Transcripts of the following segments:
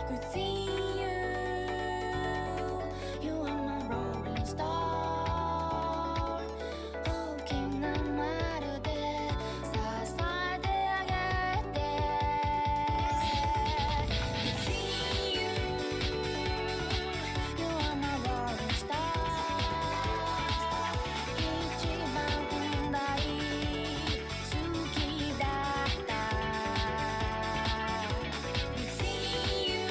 Within you, you are my rolling star. 大きな丸で支えてあげて Within you, you are my rolling star. 一番大好きだった Within you,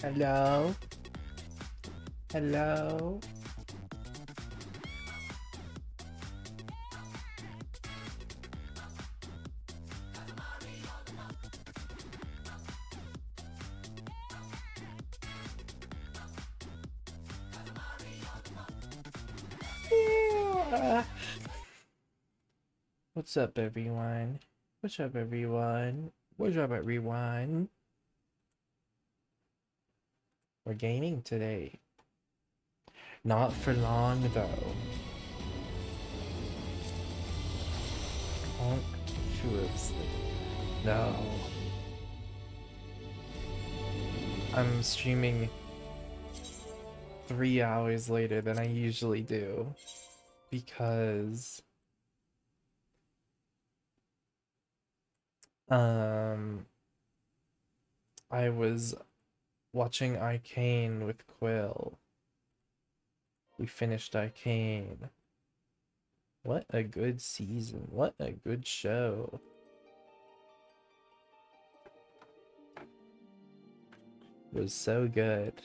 Hello? Hello? Yeah. What's up, everyone? What's up, everyone? What's up, everyone? We're gaming today. Not for long, though. Unctuously. No. I'm streaming 3 hours later than I usually do. Because... I was watching Arcane with Quill. We finished Arcane. What a good season. What a good show. It was so good.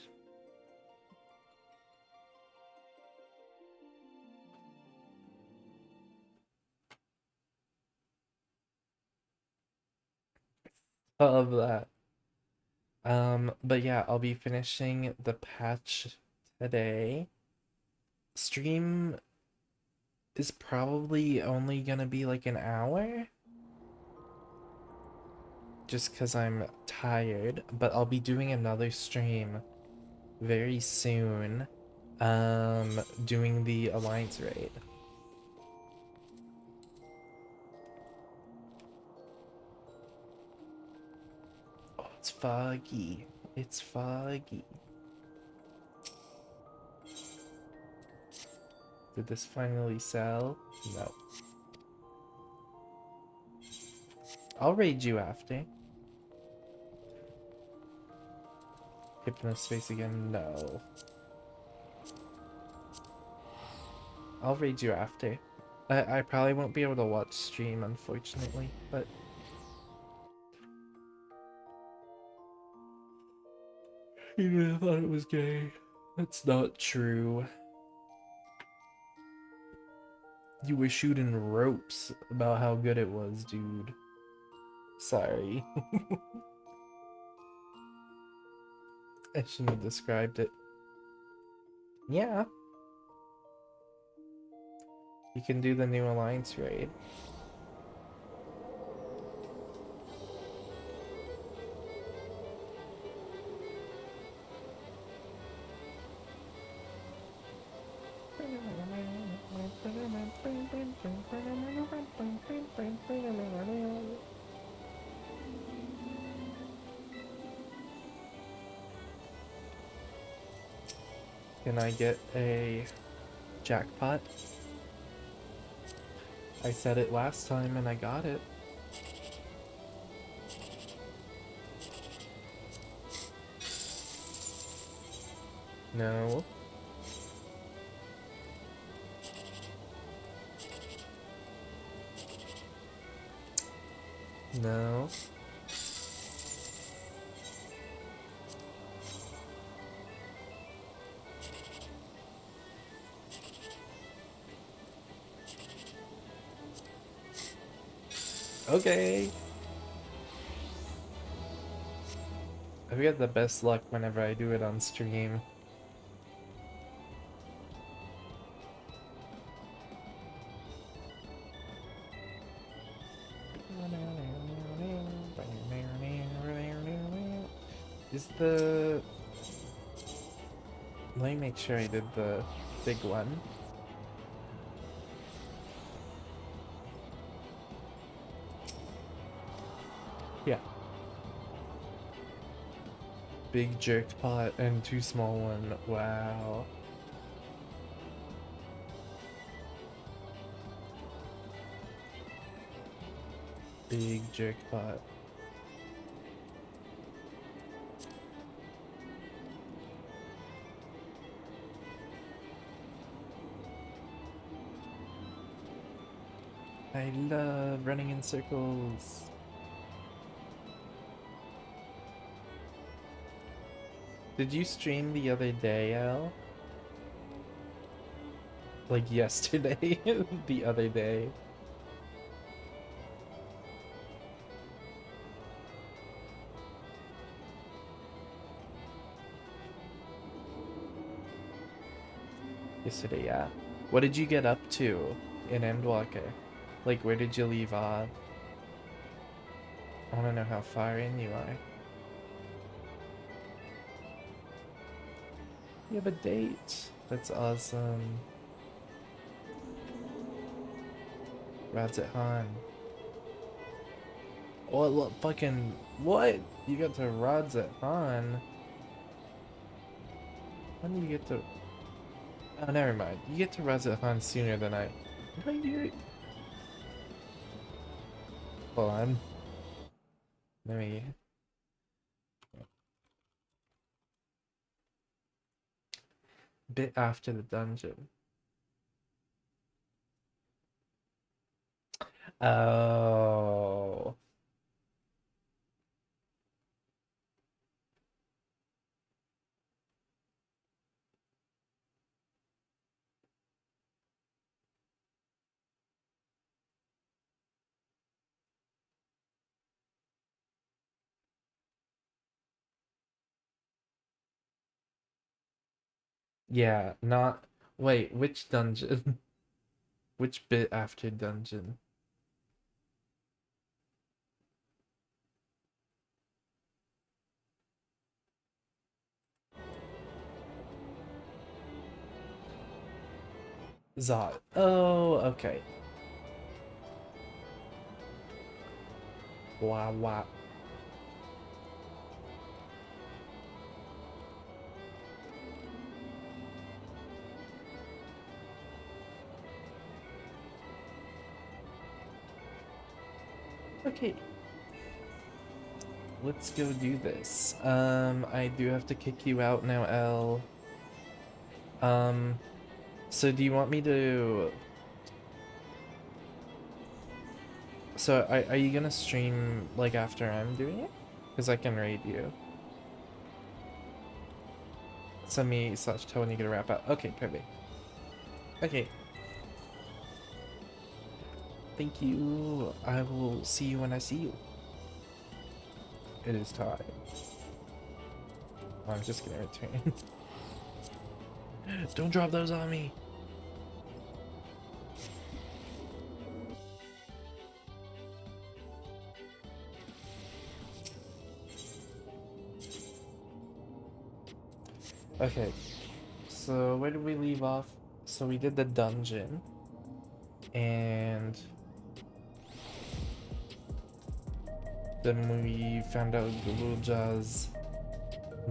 I love that. But yeah, I'll be finishing the patch today. Stream is probably only gonna be like an hour. Just because I'm tired, but I'll be doing another stream very soon. Doing the Alliance raid. Oh, it's foggy. It's foggy. Did this finally sell? No. I'll raid you after. Hypnospace again? No. I'll raid you after. I probably won't be able to watch stream, unfortunately, but... I thought it was gay. That's not true. You were shooting ropes about how good it was, dude. Sorry. I shouldn't have described it. Yeah. You can do the new Alliance raid. Can I get a jackpot? I said it last time and I got it. No. No. Okay. I've got the best luck whenever I do it on stream. Is the... Let me make sure I did the big one. Yeah. Big jerked pot and two small one. Wow. Big jerked pot. I love running in circles. Did you stream the other day, Al? Like yesterday? The other day? Yesterday, yeah. What did you get up to in Endwalker? Like, where did you leave off? I wanna know how far in you are. You have a date. That's awesome. Radzit Han. Oh, look, fucking what? You got to Radzit Han? When do you get to? Oh, never mind. You get to Radzit Han sooner than I. No, you. Hold on. Let me. Bit after the dungeon. Oh. Yeah, not. Wait, which dungeon? Which bit after dungeon? Zod. Oh, okay. Wow, wow. Okay. Let's go do this. I do have to kick you out now, L. So do you want me to... So are you gonna stream, like, after I'm doing it? Because I can raid you. Send me / Tony to wrap up. Okay, perfect. Okay. Thank you. I will see you when I see you. It is time. I'm just gonna return. Don't drop those on me. Okay, so where did we leave off? So we did the dungeon, and then we found out Guruja's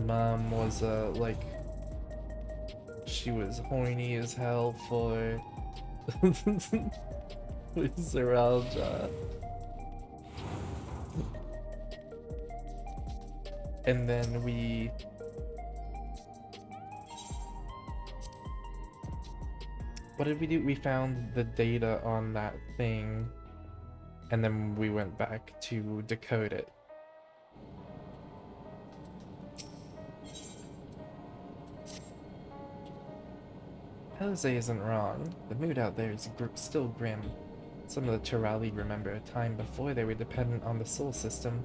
mom was like, she was horny as hell for Zeralja. And then we what did we do? We found the data on that thing, and then we went back to decode it. Jose isn't wrong. The mood out there is still grim. Some of the Turali remember a time before they were dependent on the Sol system,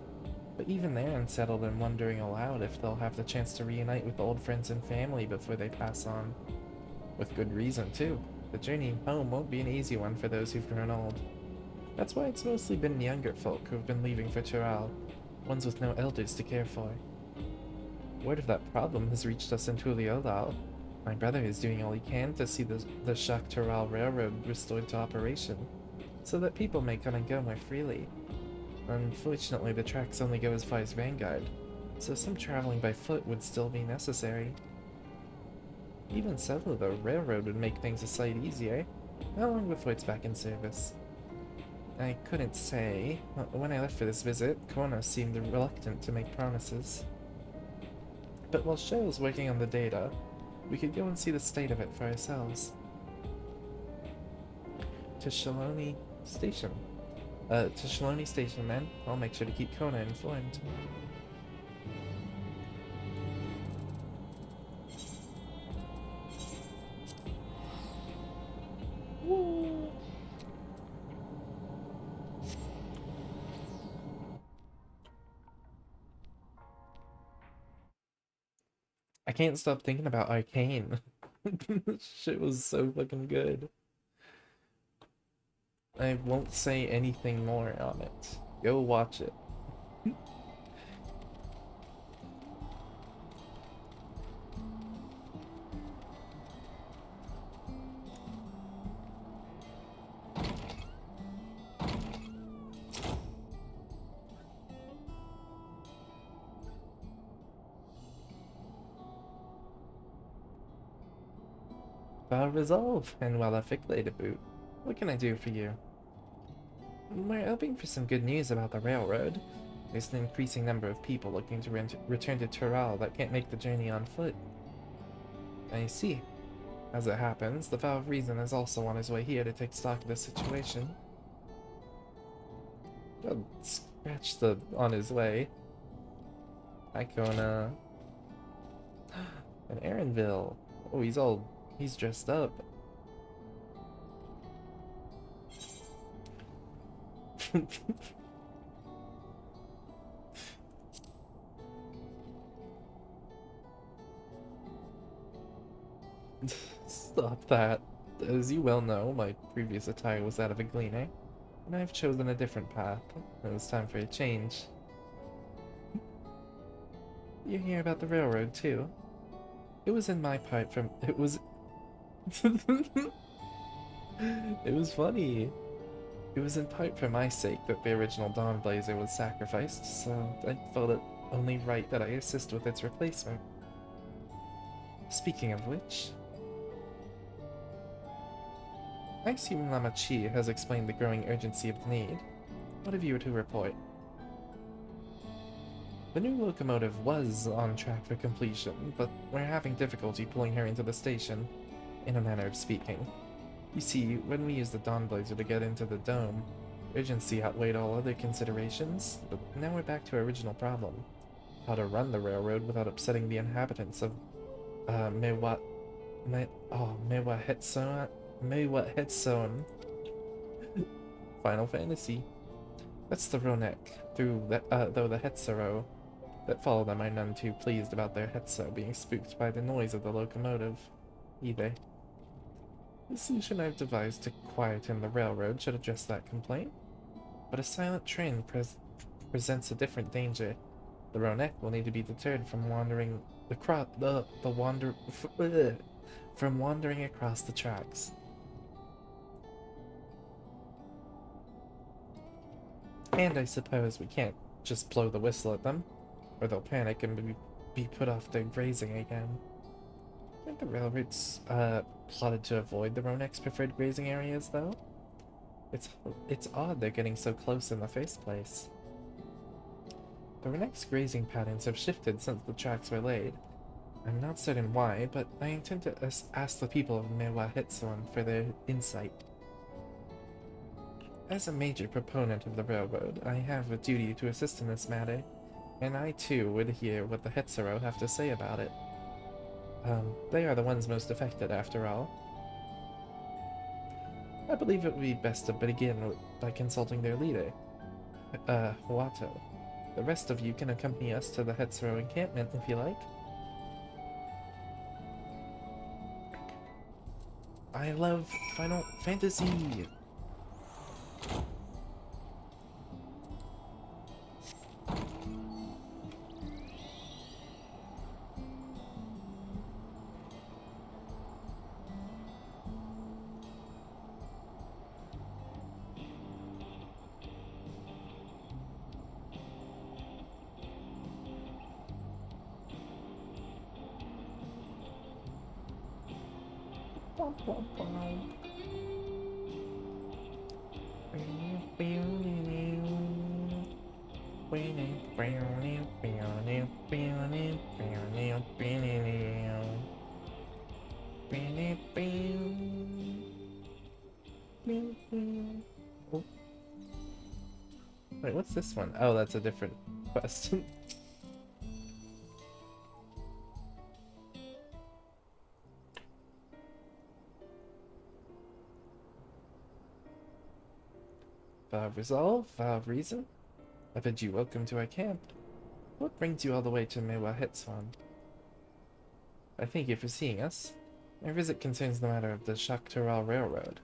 but even they're unsettled and wondering aloud if they'll have the chance to reunite with old friends and family before they pass on. With good reason, too. The journey home won't be an easy one for those who've grown old. That's why it's mostly been younger folk who've been leaving for Tural, ones with no elders to care for. Word of that problem has reached us in Tuliolal. My brother is doing all he can to see the Shak Tural Railroad restored to operation, so that people may come and go more freely. Unfortunately, the tracks only go as far as Vanguard, so some traveling by foot would still be necessary. Even so, the railroad would make things a sight easier. How long before it's back in service? I couldn't say. When I left for this visit, Kono seemed reluctant to make promises. But while Cheryl's working on the data, we could go and see the state of it for ourselves. To Shaloni Station. To Shaloni Station, then. I'll make sure to keep Kona informed. Woo! I can't stop thinking about Arcane. Shit was so fucking good. I won't say anything more on it. Go watch it. Well, resolve, and well, a Fickley to boot. What can I do for you? We're hoping for some good news about the railroad. There's an increasing number of people looking to return to Tural that can't make the journey on foot. I see. As it happens, the Vow of Reason is also on his way here to take stock of the situation. Scratch the on his way. Icona. And Aaronville. Oh, he's dressed up. Stop that. As you well know, my previous attire was that of a gleaner, and I've chosen a different path. It was time for a change. You hear about the railroad, too? It was in my part from- it was- It was funny. It was in part for my sake that the original Dawnblazer was sacrificed, so I felt it only right that I assist with its replacement. Speaking of which, I assume Lama Chi has explained the growing urgency of the need. What have you to report? The new locomotive was on track for completion, but we're having difficulty pulling her into the station, in a manner of speaking. You see, when we used the Dawnblazer to get into the dome, urgency outweighed all other considerations, but now we're back to our original problem. How to run the railroad without upsetting the inhabitants of, Meiwa Hetson. Final Fantasy. That's the Ronek, though the Hetzero that follow them are none too pleased about their Hetzo being spooked by the noise of the locomotive, either. The solution I've devised to quieten the railroad should address that complaint, but a silent train presents a different danger. The Ronek will need to be deterred from wandering from wandering across the tracks. And I suppose we can't just blow the whistle at them, or they'll panic and be put off their grazing again. Aren't the railroads plotted to avoid the Ronek's preferred grazing areas, though? It's odd they're getting so close in the first place. The Ronek's grazing patterns have shifted since the tracks were laid. I'm not certain why, but I intend to ask the people of Meiwa Hitson for their insight. As a major proponent of the railroad, I have a duty to assist in this matter, and I too would hear what the Hetzero have to say about it. They are the ones most affected, after all. I believe it would be best to begin by consulting their leader, Huato. The rest of you can accompany us to the Hetzero encampment if you like. I love Final Fantasy! Oh. Wait, what's this one? Oh, that's a different quest. Vow of resolve, vow of reason. I bid you welcome to our camp. What brings you all the way to Mewa-Hetsuan? I thank you for seeing us. My visit concerns the matter of the Shaktural Railroad.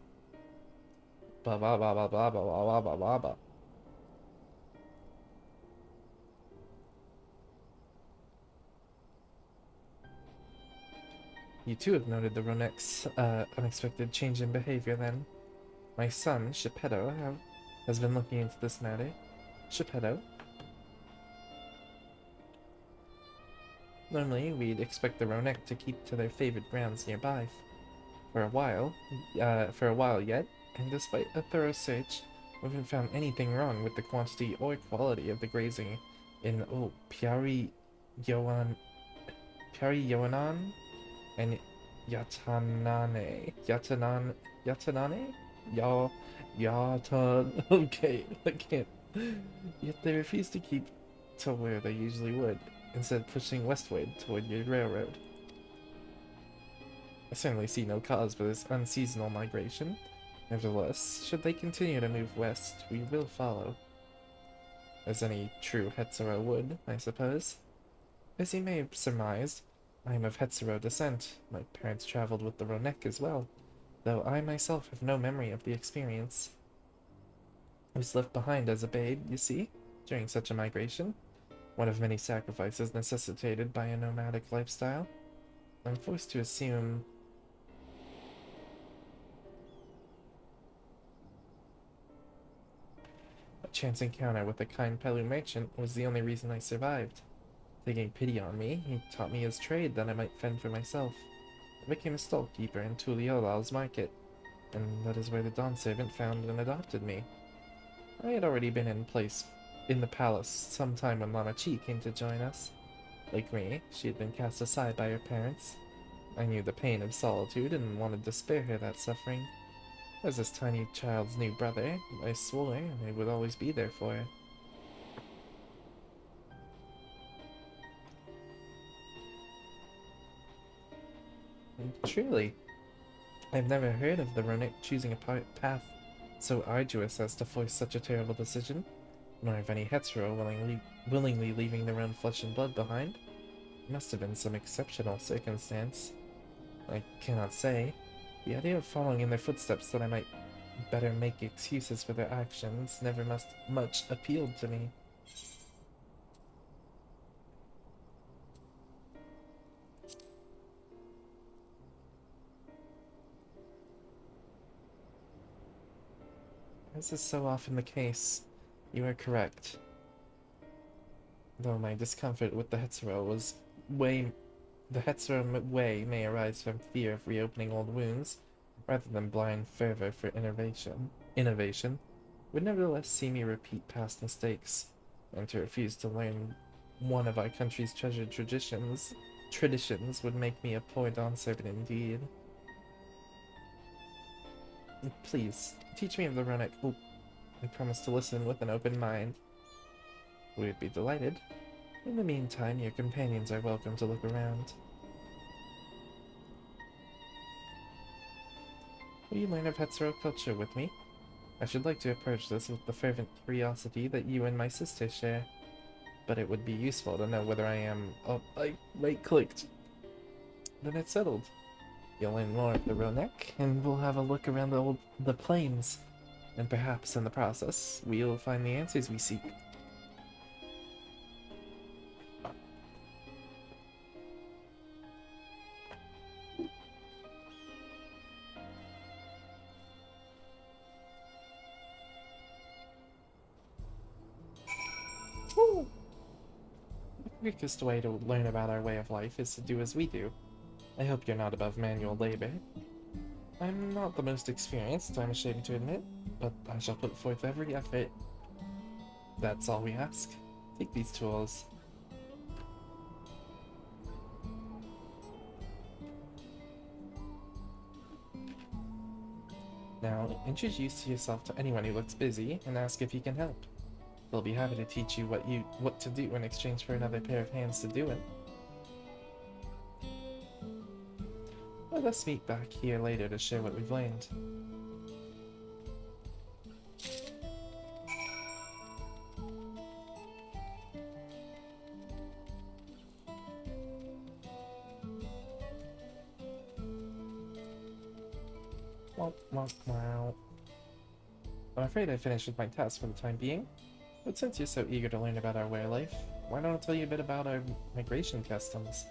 Blah blah blah blah blah blah blah blah blah blah. You too have noted the Ronek's unexpected change in behavior then. My son, Shepetto, has been looking into this matter. Shepetto? Normally, we'd expect the Ronek to keep to their favorite grounds nearby for a while yet, and despite a thorough search, we haven't found anything wrong with the quantity or quality of the grazing in Pyari Yoanan and Yatanane. Yatan. Okay, I can't. Yet they refuse to keep to where they usually would, instead pushing westward toward your railroad. I certainly see no cause for this unseasonal migration. Nevertheless, should they continue to move west, we will follow. As any true Hetsuro would, I suppose. As you may have surmised, I am of Hetsuro descent. My parents traveled with the Ronek as well, though I myself have no memory of the experience. I was left behind as a babe, you see, during such a migration. One of many sacrifices necessitated by a nomadic lifestyle. I'm forced to assume... a chance encounter with a kind Pelu merchant was the only reason I survived. Taking pity on me, he taught me his trade that I might fend for myself. I became a stallkeeper in Tuliolal's market, and that is where the Dawn Servant found and adopted me. I had already been in the palace some time when Lama Chi came to join us. Like me, she had been cast aside by her parents. I knew the pain of solitude and wanted to spare her that suffering. As this tiny child's new brother, I swore I would always be there for her. And truly, I've never heard of the Ronek choosing a path so arduous as to force such a terrible decision, nor of any Hetsuro willingly leaving their own flesh and blood behind. It must have been some exceptional circumstance. I cannot say. The idea of following in their footsteps that I might better make excuses for their actions never much appealed to me. As is so often the case, you are correct. Though my discomfort with the Hetsuro way may arise from fear of reopening old wounds, rather than blind fervor for innovation, would nevertheless see me repeat past mistakes, and to refuse to learn one of our country's treasured traditions would make me a poor Dawn Servant indeed. Please, teach me of the Ronek. Oh, I promise to listen with an open mind. We would be delighted. In the meantime, your companions are welcome to look around. Will you learn of Hetsuro culture with me? I should like to approach this with the fervent curiosity that you and my sister share. But it would be useful to know whether I am... Oh, I right-clicked. Then it's settled. You'll learn more of the Ronek, and we'll have a look around the plains. And perhaps, in the process, we'll find the answers we seek. Woo! The quickest way to learn about our way of life is to do as we do. I hope you're not above manual labor. I'm not the most experienced, I'm ashamed to admit, but I shall put forth every effort. That's all we ask. Take these tools. Now, introduce yourself to anyone who looks busy and ask if you can help. They'll be happy to teach you what to do in exchange for another pair of hands to do it. Let us meet back here later to share what we've learned. Womp womp wow. I'm afraid I finished with my task for the time being, but since you're so eager to learn about our way of life, why don't I tell you a bit about our migration customs?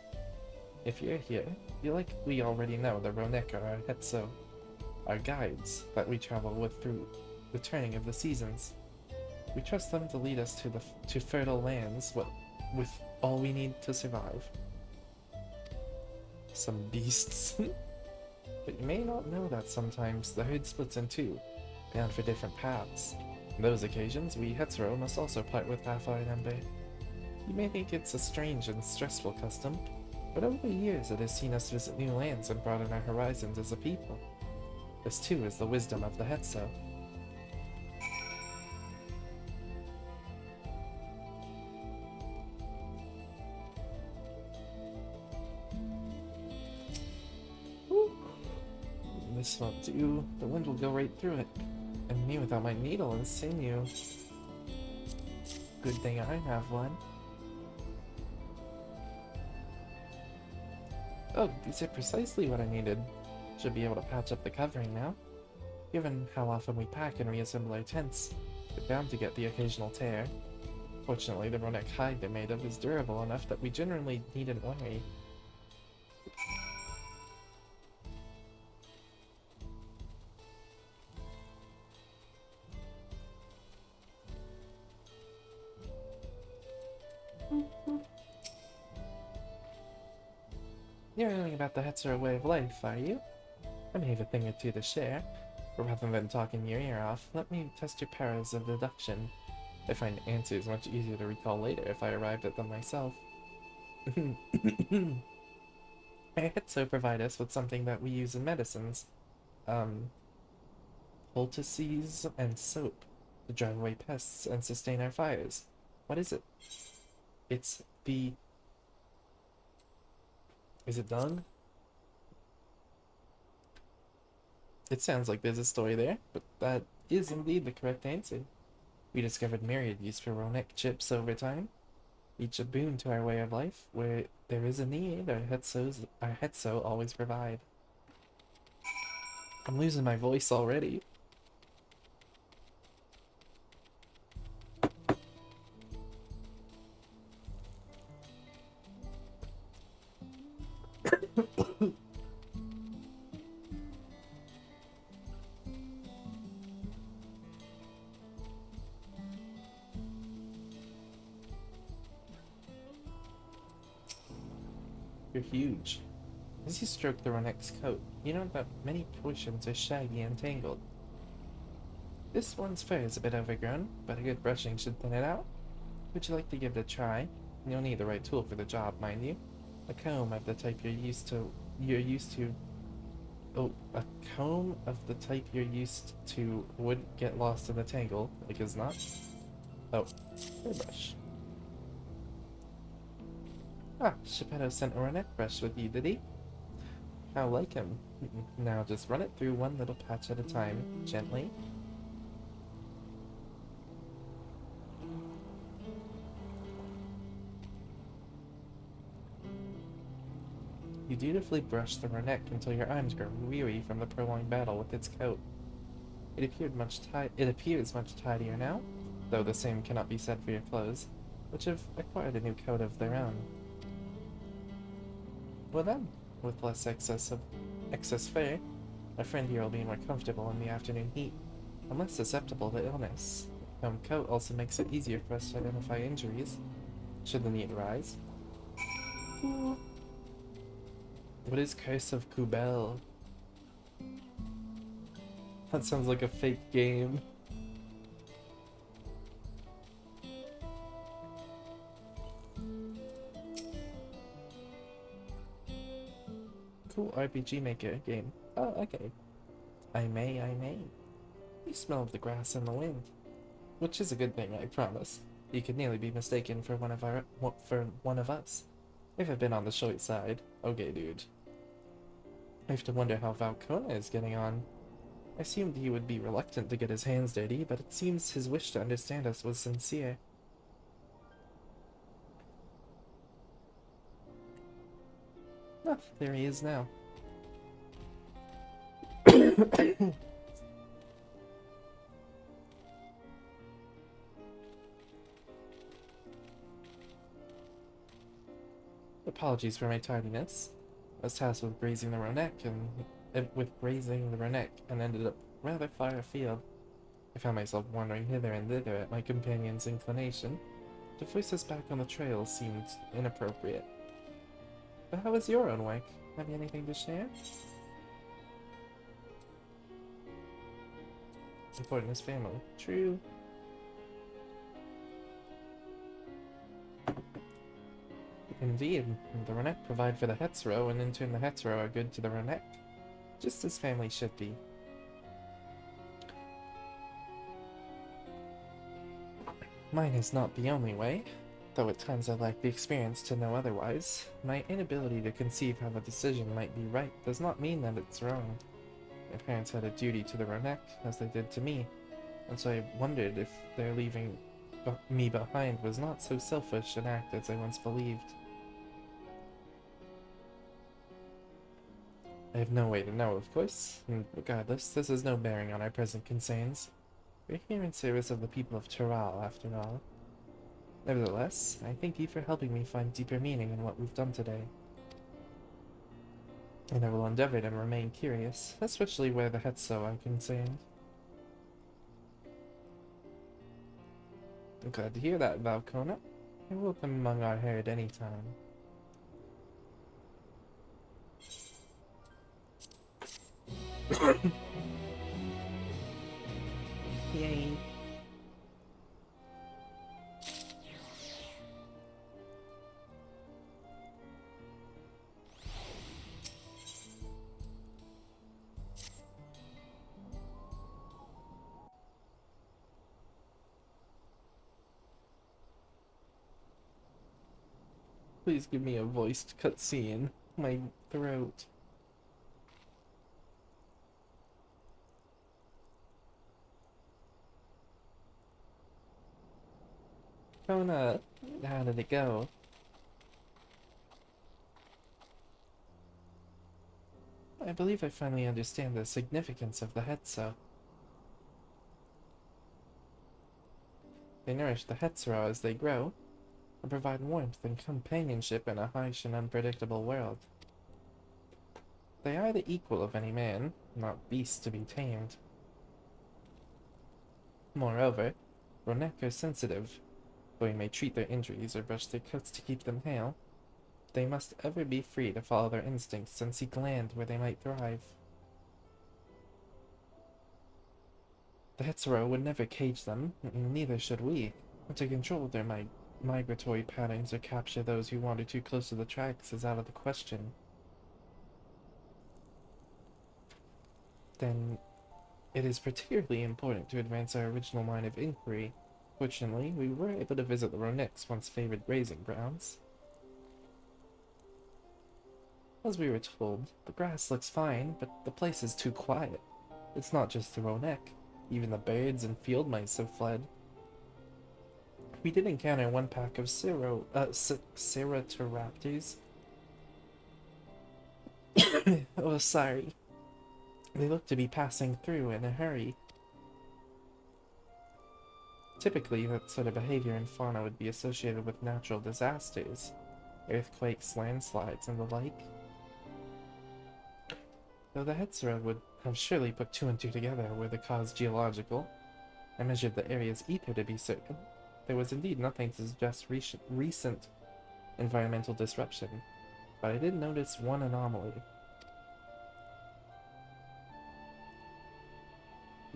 If you're here, you likely already know the Ronek or our Hetso, our guides that we travel with through the turning of the seasons. We trust them to lead us to fertile lands with all we need to survive. Some beasts. But you may not know that sometimes the herd splits in two, bound for different paths. On those occasions, we Hetero must also part with half our number. You may think it's a strange and stressful custom, but over the years it has seen us visit new lands and broaden our horizons as a people. This too is the wisdom of the Hetso. This won't do. The wind will go right through it. And me without my needle and sinew. Good thing I have one. Oh, these are precisely what I needed. Should be able to patch up the covering now. Given how often we pack and reassemble our tents, we're bound to get the occasional tear. Fortunately, the Ronek hide they're made of is durable enough that we generally needn't worry. You're learning about the Hetzer way of life, are you? I may have a thing or two to share, but rather than talking your ear off, let me test your powers of deduction. I find answers much easier to recall later if I arrived at them myself. Our Hetzer provide us with something that we use in medicines. Poultices and soap to drive away pests and sustain our fires. What is it? It's the... Is it done? It sounds like there's a story there, but that is indeed the correct answer. We discovered myriad use for Ronek chips over time, each a boon to our way of life. Where there is a need, our Hetso always provide. I'm losing my voice already. You're huge. As you stroke the Ronek's coat, you note that many portions are shaggy and tangled. This one's fur is a bit overgrown, but a good brushing should thin it out. Would you like to give it a try? You'll need the right tool for the job, mind you. A comb of the type you're used to. Oh, a comb of the type you're used to would get lost in the tangle, like as not. Oh, hairbrush. Ah, Geppetto sent a Ronek brush with you, did he? How like him. Now just run it through one little patch at a time, gently. You dutifully brush the Ronek until your arms grow weary from the prolonged battle with its coat. It appears much tidier now, though the same cannot be said for your clothes, which have acquired a new coat of their own. Well then, with less excess fur, my friend here will be more comfortable in the afternoon heat, and less susceptible to illness. The coat also makes it easier for us to identify injuries, should the need arise. What is Curse of Kubel? That sounds like a fake game. Cool RPG Maker game. Oh, okay. I may. You smell the grass and the wind. Which is a good thing, I promise. You could nearly be mistaken for one of us. If I've been on the short side. Okay, dude. I have to wonder how Valcona is getting on. I assumed he would be reluctant to get his hands dirty, but it seems his wish to understand us was sincere. Ah, there he is now. Apologies for my tardiness. I was tasked with grazing the Ronek and ended up rather far afield. I found myself wandering hither and thither at my companion's inclination. To force us back on the trail seemed inappropriate. But how was your own work? Have you anything to share? Important as family. True. Indeed, the Ronek provide for the Hetzro, and in turn the Hetzro are good to the Ronek. Just as family should be. Mine is not the only way, though at times I lack the experience to know otherwise. My inability to conceive how a decision might be right does not mean that it's wrong. My parents had a duty to the Ronek, as they did to me, and so I wondered if their leaving me behind was not so selfish an act as I once believed. I have no way to know, of course, and regardless, this has no bearing on our present concerns. We're here in service of the people of Tural, after all. Nevertheless, I thank you for helping me find deeper meaning in what we've done today. And I will endeavor to remain curious, especially where the Hetzo are concerned. I'm glad to hear that, Valcona. You're welcome among our herd anytime. Yay. Please give me a voiced cutscene. My throat. Kona, how did it go? I believe I finally understand the significance of the Hetzo. They nourish the Hetzro as they grow, and provide warmth and companionship in a harsh and unpredictable world. They are the equal of any man, not beasts to be tamed. Moreover, Ronek are sensitive. Though we may treat their injuries or brush their coats to keep them hale, they must ever be free to follow their instincts and seek land where they might thrive. The Hetzro would never cage them, and neither should we. To control their migratory patterns or capture those who wander too close to the tracks is out of the question. Then, it is particularly important to advance our original line of inquiry. Fortunately, we were able to visit the Ronek's once favored grazing grounds. As we were told, the grass looks fine, but the place is too quiet. It's not just the Ronek. Even the birds and field mice have fled. We did encounter one pack of Ceratopraptors. Oh, sorry. They look to be passing through in a hurry. Typically, that sort of behavior in fauna would be associated with natural disasters. Earthquakes, landslides, and the like. Though the Hetzra would have surely put two and two together were the cause geological. I measured the area's ether to be certain. There was indeed nothing to suggest recent environmental disruption, but I did notice one anomaly.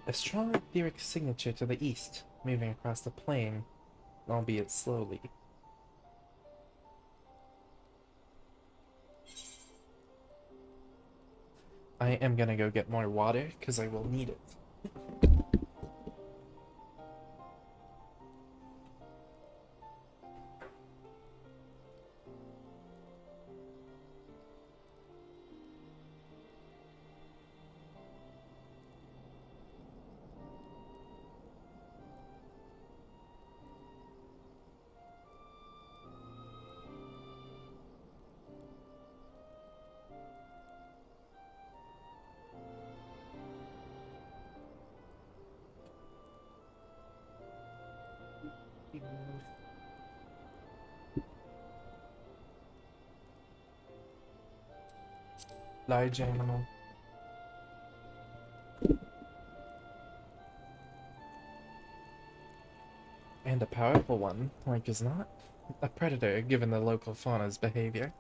A strong etheric signature to the east, moving across the plain, albeit slowly. I am gonna go get more water, because I will need it. Large animal. And a powerful one, like as not. A predator, given the local fauna's behavior.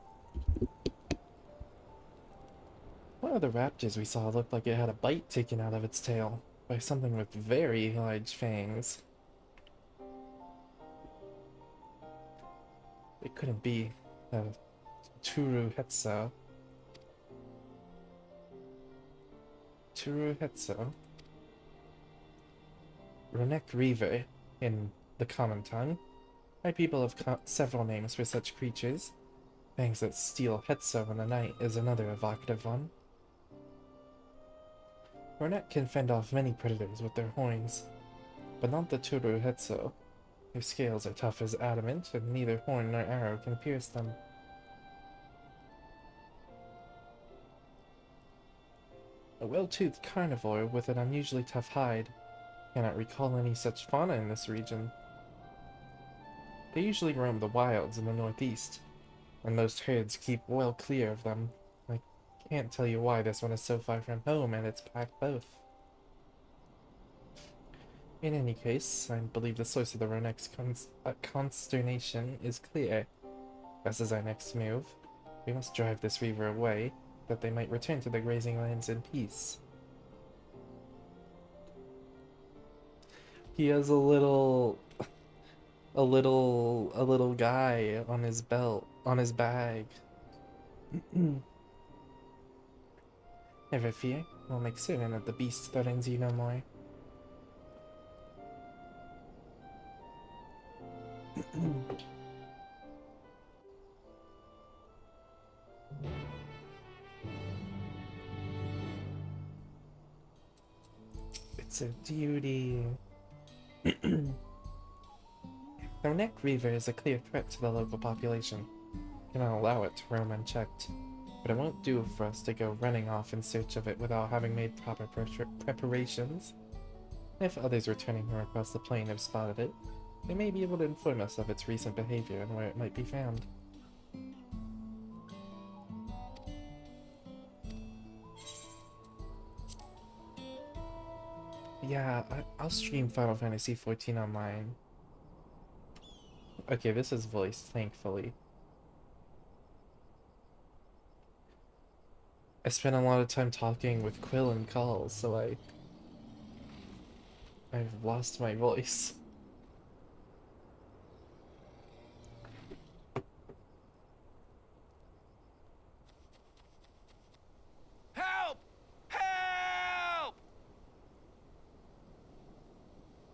One of the raptors we saw looked like it had a bite taken out of its tail by something with very large fangs. It couldn't be a Turu Hetso. Turu Hetso. Ronek Reaver, in the common tongue. My people have several names for such creatures. Fangs that steal Hetso in the night is another evocative one. Ronek can fend off many predators with their horns, but not the Turu Hetso. Their scales are tough as adamant, and neither horn nor arrow can pierce them. A well-toothed carnivore with an unusually tough hide. Cannot recall any such fauna in this region. They usually roam the wilds in the northeast, and most herds keep well clear of them. I can't tell you why this one is so far from home, and it's packed both. In any case, I believe the source of the Ronek's consternation is clear. This is our next move. We must drive this reaver away, that they might return to their grazing lands in peace. He has a little guy on his belt, on his bag. Never fear, we'll make certain that the beast threatens you no more. It's a duty. The Ronek Reaver is a clear threat to the local population. Cannot allow it to roam unchecked, but it won't do for us to go running off in search of it without having made proper preparations. If others returning from across the plain have spotted it, they may be able to inform us of its recent behavior and where it might be found. Yeah, I'll stream Final Fantasy XIV online. Okay, this is voiced, thankfully. I spent a lot of time talking with Quill and calls, so I've lost my voice. Help! Help!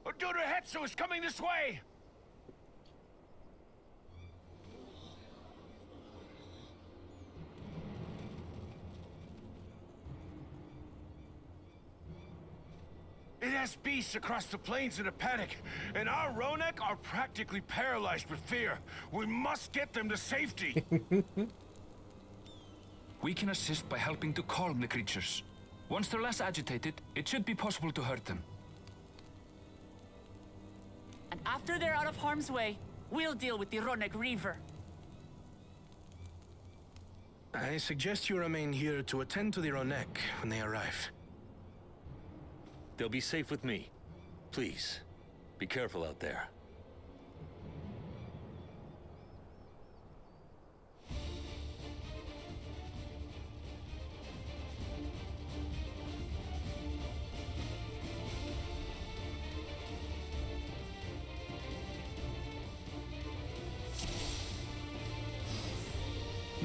Ododa Hetsu is coming this way! It has beasts across the plains in a panic, and our Ronek are practically paralyzed with fear. We must get them to safety. We can assist by helping to calm the creatures. Once they're less agitated, it should be possible to hurt them. And after they're out of harm's way, we'll deal with the Ronek Reaver. I suggest you remain here to attend to the Ronek when they arrive. They'll be safe with me. Please, be careful out there.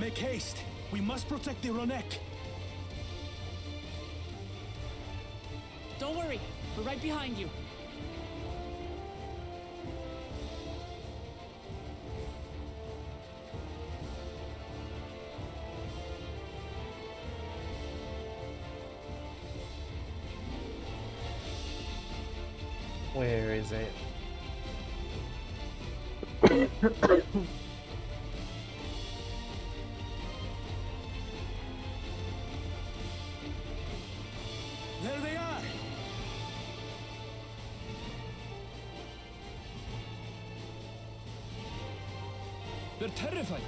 Make haste. We must protect the Ronek. Don't worry, we're right behind you. Where is it? There they are. They're terrified.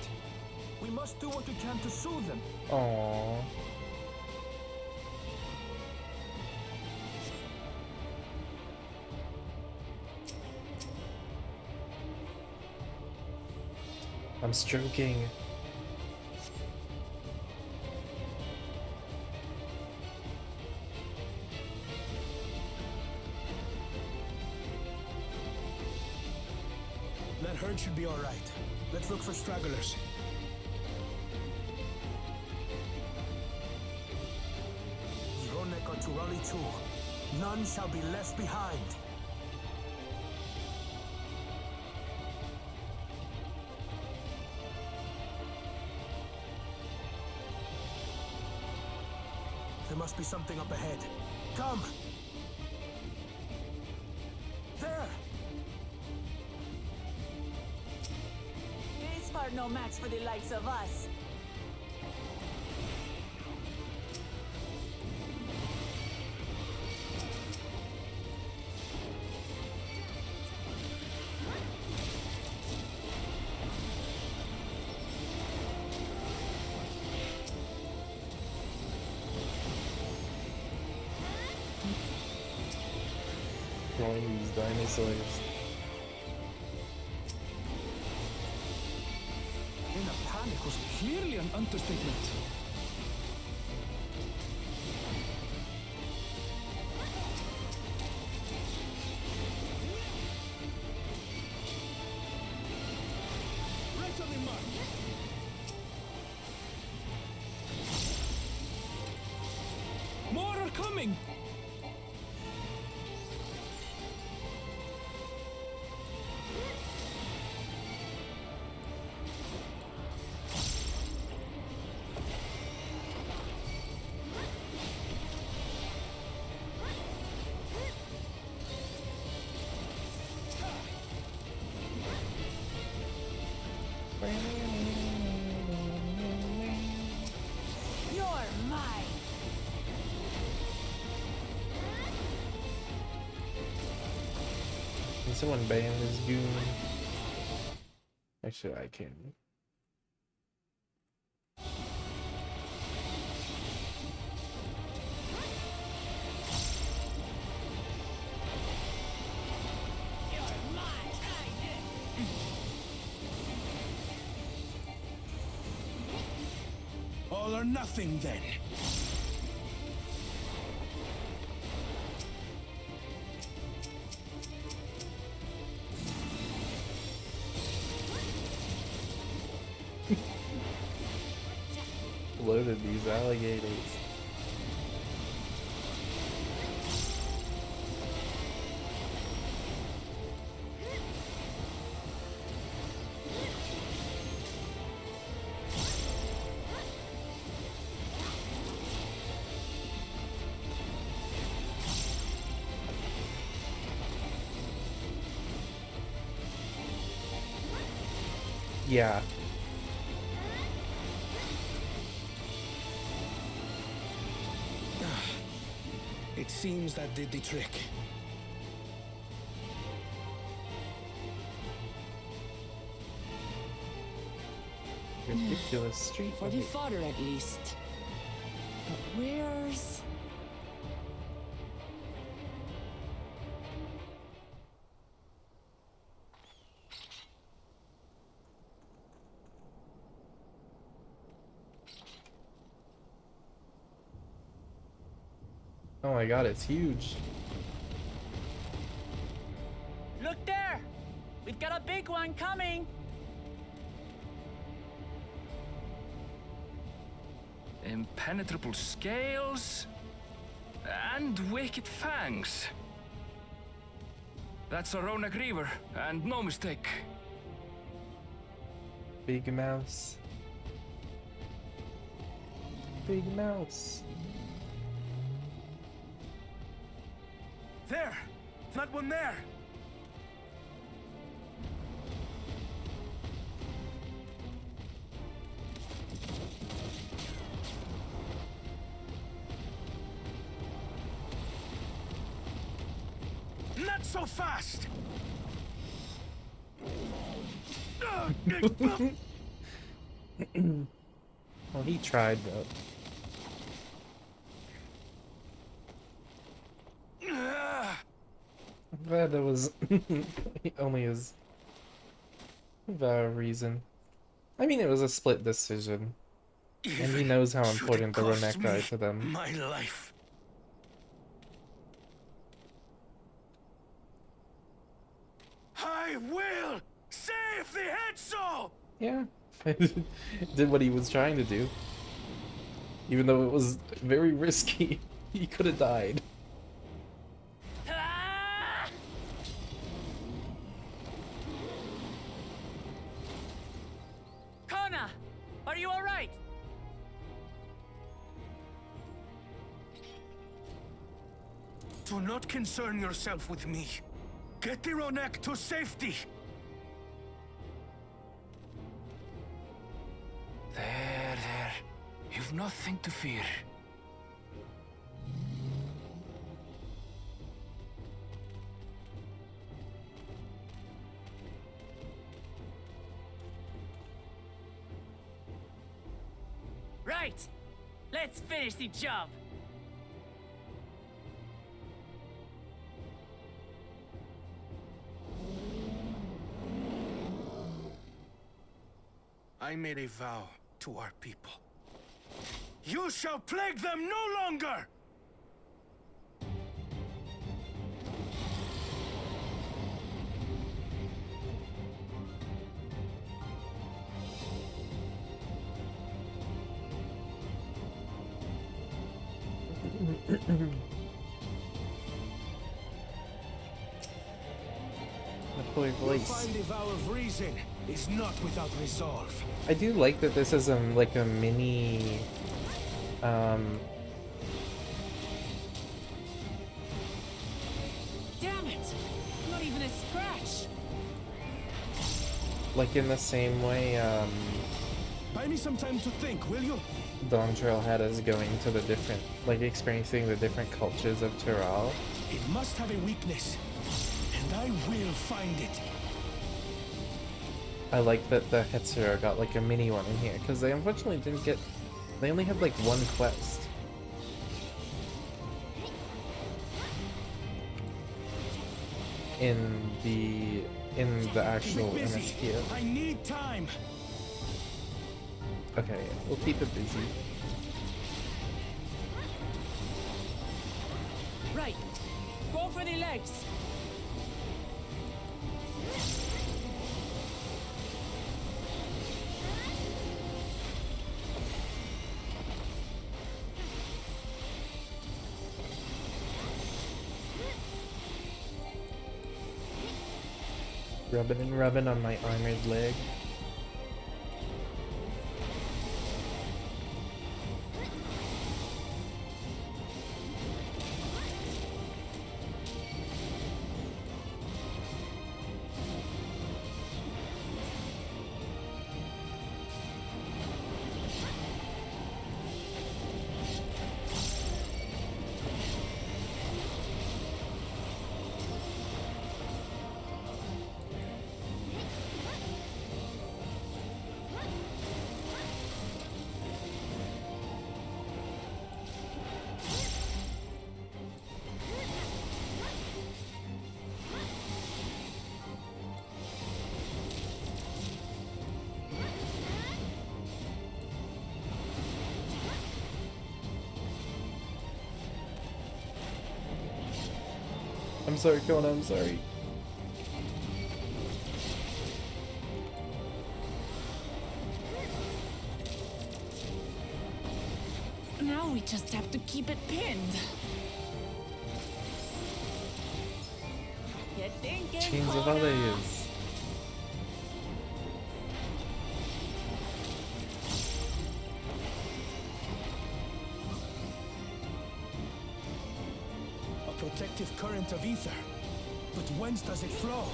We must do what we can to soothe them. Aww. I'm stroking. That herd should be all right. Let's look for stragglers. The Ronek are to rally too. None shall be left behind. There must be something up ahead. Come! There! These are no match for the likes of us. Killing these dinosaurs. In a panic was clearly an understatement. Right on the mark! More are coming! You're mine. Can someone ban this goon? Actually, I can. All or nothing then. Loaded these alligators. Yeah. It seems that did the trick. Ridiculous street For the fight. fodder at least. But where's... Oh my god, it's huge. Look there! We've got a big one coming! impenetrable scales, and wicked fangs. That's a Ronak Reaver, and no mistake. Big mouse. Big mouse. There! That one there! Not so fast! Well, he tried though. I'm glad that was only his reason. I mean, it was a split decision, and he knows how important the Ronek are to them. My life. I will save the Hetzel! Yeah, did what he was trying to do. Even though it was very risky, he could have died. Ah! Kona, are you all right? Do not concern yourself with me. Get the Ronek to safety! There. You've nothing to fear. Right. Let's finish the job. I made a vow to our people. You shall plague them no longer! McCoy voice. Find the vow of reason is not without resolve. I do like that this is like a mini Damn it! Not even a scratch. like in the same way Buy me some time to think, will you? Dawn Trail had us going to the different, like experiencing the different cultures of Tural. It must have a weakness, and I will find it. I like that the Hetzura got like a mini one in here, because they unfortunately didn't get, they only had like one quest. In the actual MSQ. I need time. Okay, we'll keep it busy. Right. Go for the legs. Rubbing and rubbing on my armored leg. I'm sorry, Kona, I'm sorry. just have to keep it pinned. You thinking, Chains of Kona? Others. A protective current of ether. But whence does it flow?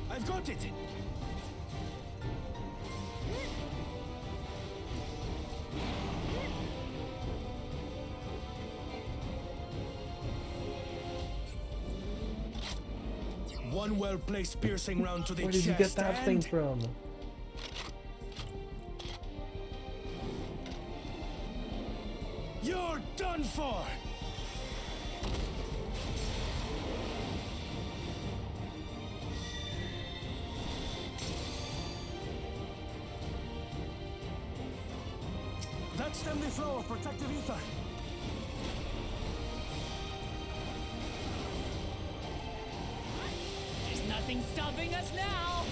I've got it! One well-placed piercing round to the Where did you get chest that thing and... from? You're done for! That stemmed the flow of protective ether. There's nothing stopping us now.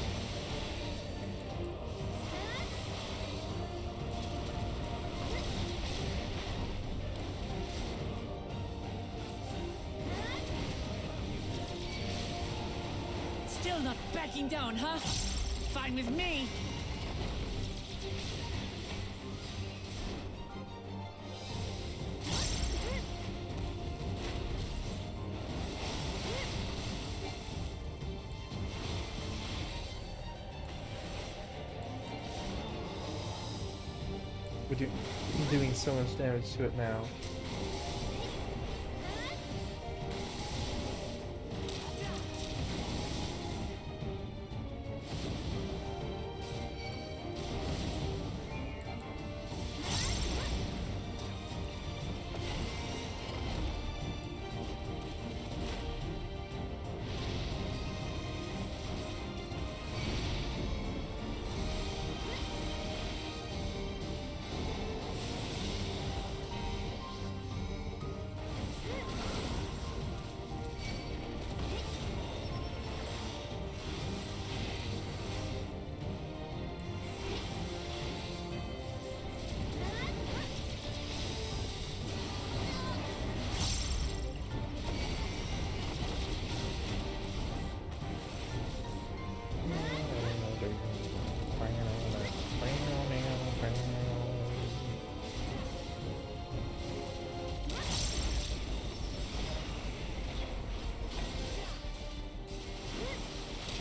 Still not backing down, huh? Fine with me. We're doing so much damage to it now.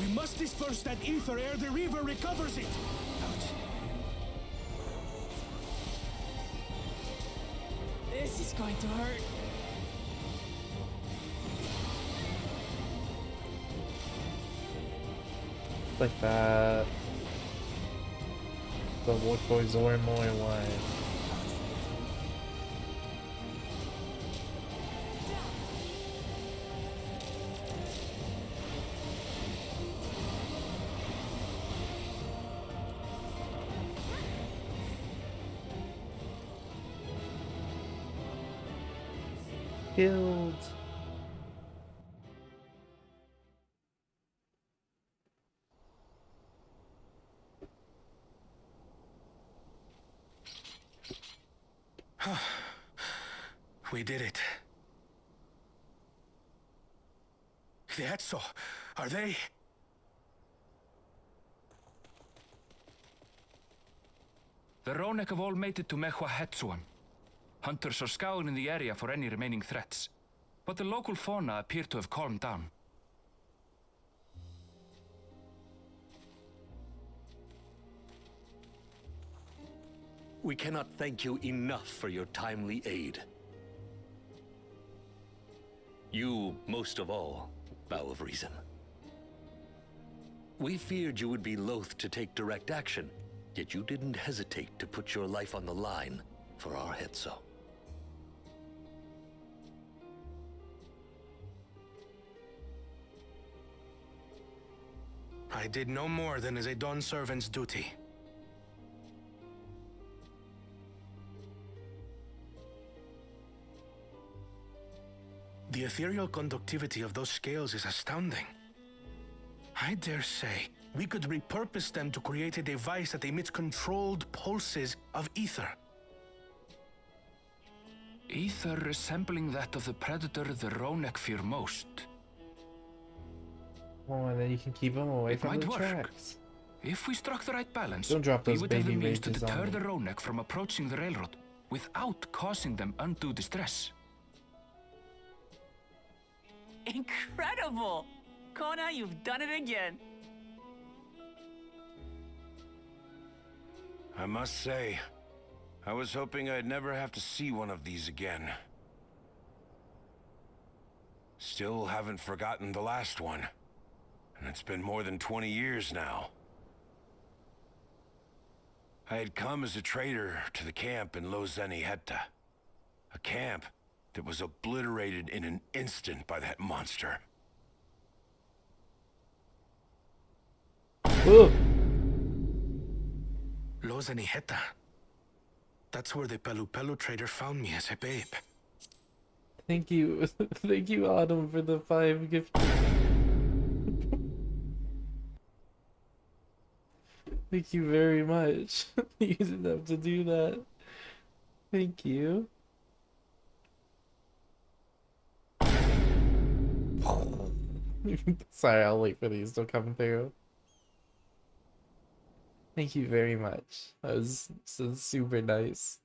We must disperse that ether ere the Reaver recovers it! This is going to hurt. Like that. The What Boy Zorimoy one. Killed. We did it. The Etso, are they? The Ronek have all made it to Mehua Hetsuan. Hunters are scouring the area for any remaining threats. But the local fauna appear to have calmed down. We cannot thank you enough for your timely aid. You, most of all, Bow of Reason. We feared you would be loath to take direct action, yet you didn't hesitate to put your life on the line for our Hetso. I did no more than is a Dawn servant's duty. The ethereal conductivity of those scales is astounding. I dare say we could repurpose them to create a device that emits controlled pulses of ether. Ether resembling that of the predator the Ronek fear most. Oh, and then you can keep them away It from might the work. tracks. If we struck the right balance, Don't drop we those would have the baby means to rages deter on the me. Ronek from approaching the railroad without causing them undue distress. Incredible! Kona, you've done it again. I must say, I was hoping I'd never have to see one of these again. Still haven't forgotten the last one. And it's been more than 20 years now. I had come as a trader to the camp in Lozenihetta. A camp that was obliterated in an instant by that monster. Ooh. Lozenihetta. That's where the Pelu Pelu trader found me as a babe. Thank you. Thank you, Autumn, for the 5 gifts. Thank you very much. You didn't have to do that. Thank you. Sorry, I'll wait for these to come through. Thank you very much. That was so super nice.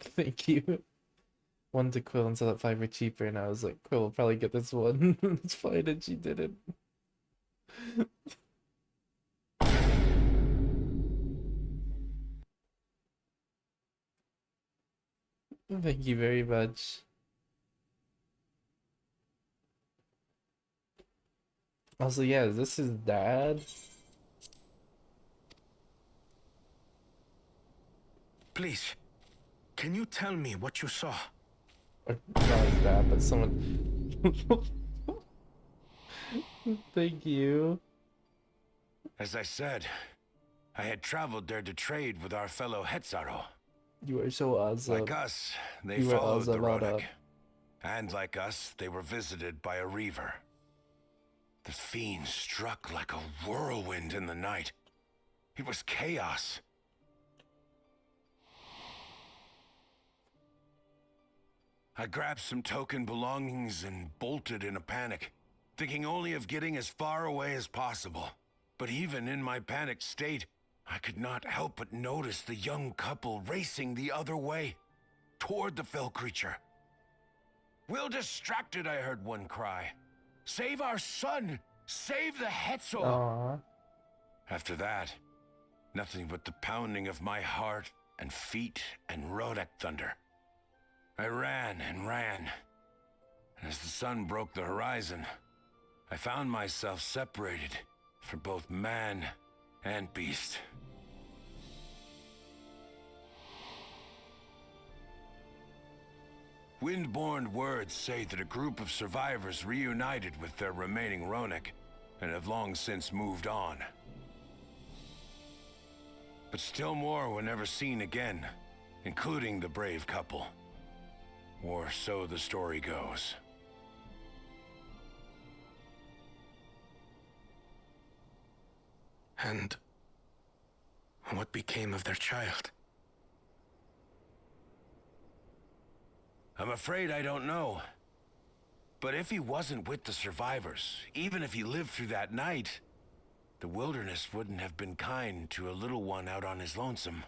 Thank you. One to Quill and so that 5 were cheaper, and I was like, Quill will probably get this one. It's fine, and she didn't. Thank you very much. Also, yeah, this is Dad. Please, can you tell me what you saw? Or not his dad, but someone. Thank you. As I said, I had traveled there to trade with our fellow Hetzaro. You are so awesome. Like us, they You were followed the awesome, Autumn. Ronek. And like us, they were visited by a Reaver. The fiend struck like a whirlwind in the night. It was chaos. I grabbed some token belongings and bolted in a panic, thinking only of getting as far away as possible. But even in my panicked state, I could not help but notice the young couple racing the other way, toward the fell creature. "We're distracted," I heard one cry. "Save our son! Save the Hetzel!" Aww. After that, nothing but the pounding of my heart and feet and Rodak thunder. I ran and ran. And as the sun broke the horizon, I found myself separated from both man and beast. Windborne words say that a group of survivors reunited with their remaining Ronek and have long since moved on. But still more were never seen again, including the brave couple. Or so the story goes. And what became of their child? I'm afraid I don't know. But if he wasn't with the survivors, even if he lived through that night, the wilderness wouldn't have been kind to a little one out on his lonesome.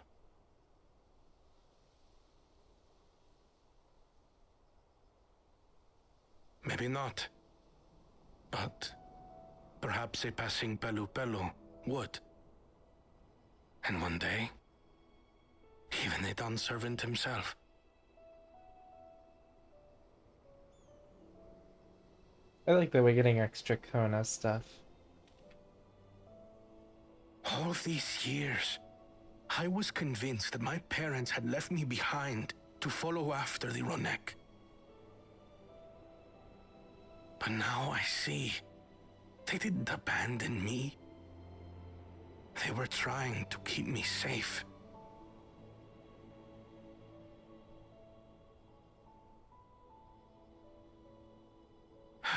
Maybe not. But perhaps a passing Pelu Pelu would. And one day, even a Dawn servant himself. I like that we're getting extra Kona stuff. All these years, I was convinced that my parents had left me behind to follow after the Ronek. But now I see they didn't abandon me. They were trying to keep me safe.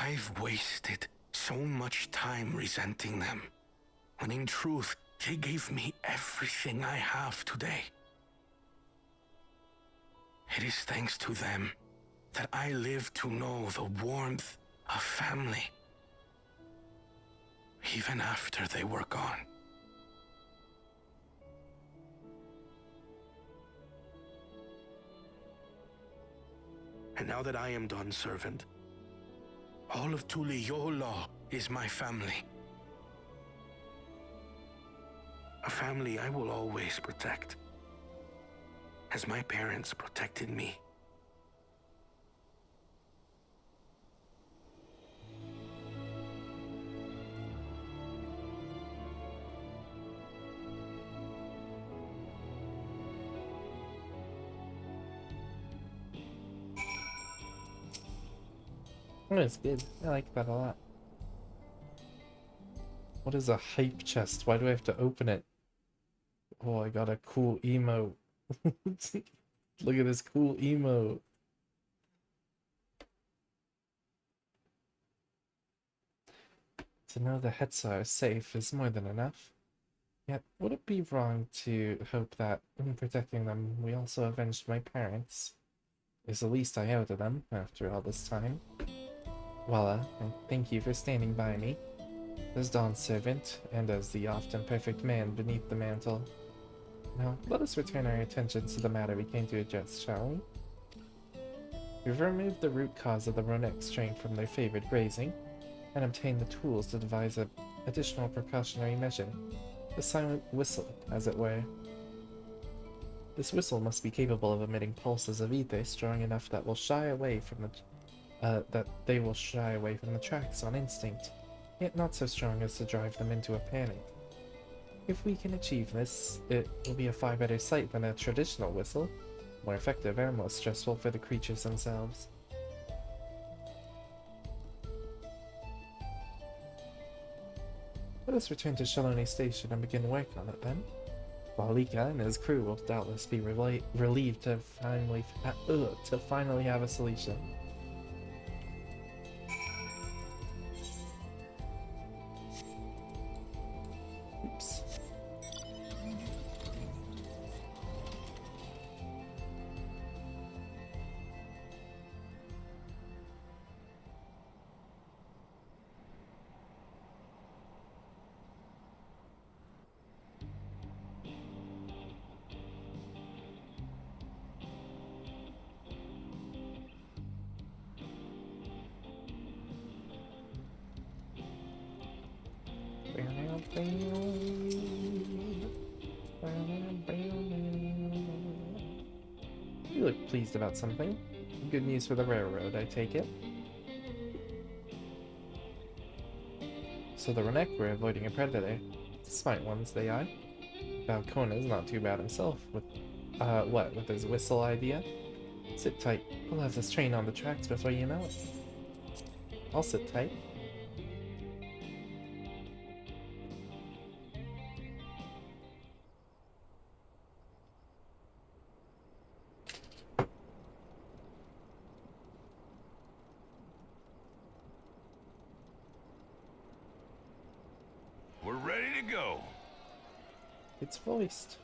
I've wasted so much time resenting them, when in truth, they gave me everything I have today. It is thanks to them that I live to know the warmth of family, even after they were gone. And now that I am done, servant, all of Tuliyollal is my family. A family I will always protect, as my parents protected me. Oh, it's good. I like that a lot. What is a hype chest? Why do I have to open it? Oh, I got a cool emote. Look at this cool emote. To know the Hetzer is safe is more than enough. Yet, would it be wrong to hope that, in protecting them, we also avenged my parents? Is the least I owe to them, after all this time. Walla, and thank you for standing by me, as Dawn's servant, and as the often perfect man beneath the mantle. Now, let us return our attentions to the matter we came to address, shall we? We've removed the root cause of the Ronek strain from their favored grazing, and obtained the tools to devise an additional precautionary measure. The silent whistle, as it were. This whistle must be capable of emitting pulses of ether strong enough that will shy away from the they will shy away from the tracks on instinct, yet not so strong as to drive them into a panic. If we can achieve this, it will be a far better sight than a traditional whistle, more effective and less stressful for the creatures themselves. Let us return to Shaloni Station and begin work on it then. Walika and his crew will doubtless be relieved to finally have a solution. Oops. You look pleased about something. Good news for the railroad, I take it. So the Ronek were avoiding a predator. Smart ones they are. Valkona's not too bad himself with, with his whistle idea? Sit tight. We'll have this train on the tracks before you know it. I'll sit tight. We're ready to go. It's voiced.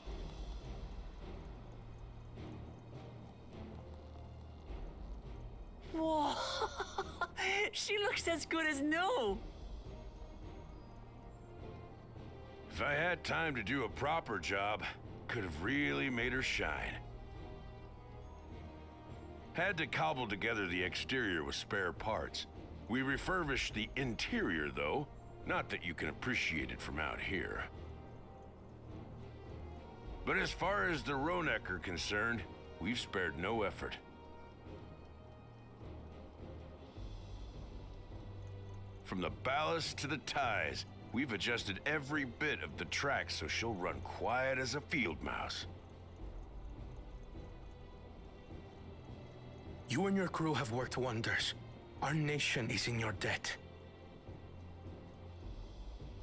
Whoa! She looks as good as new. If I had time to do a proper job, could have really made her shine. Had to cobble together the exterior with spare parts. We refurbished the interior, though. Not that you can appreciate it from out here. But as far as the Ronek are concerned, we've spared no effort. From the ballast to the ties, we've adjusted every bit of the track so she'll run quiet as a field mouse. You and your crew have worked wonders. Our nation is in your debt.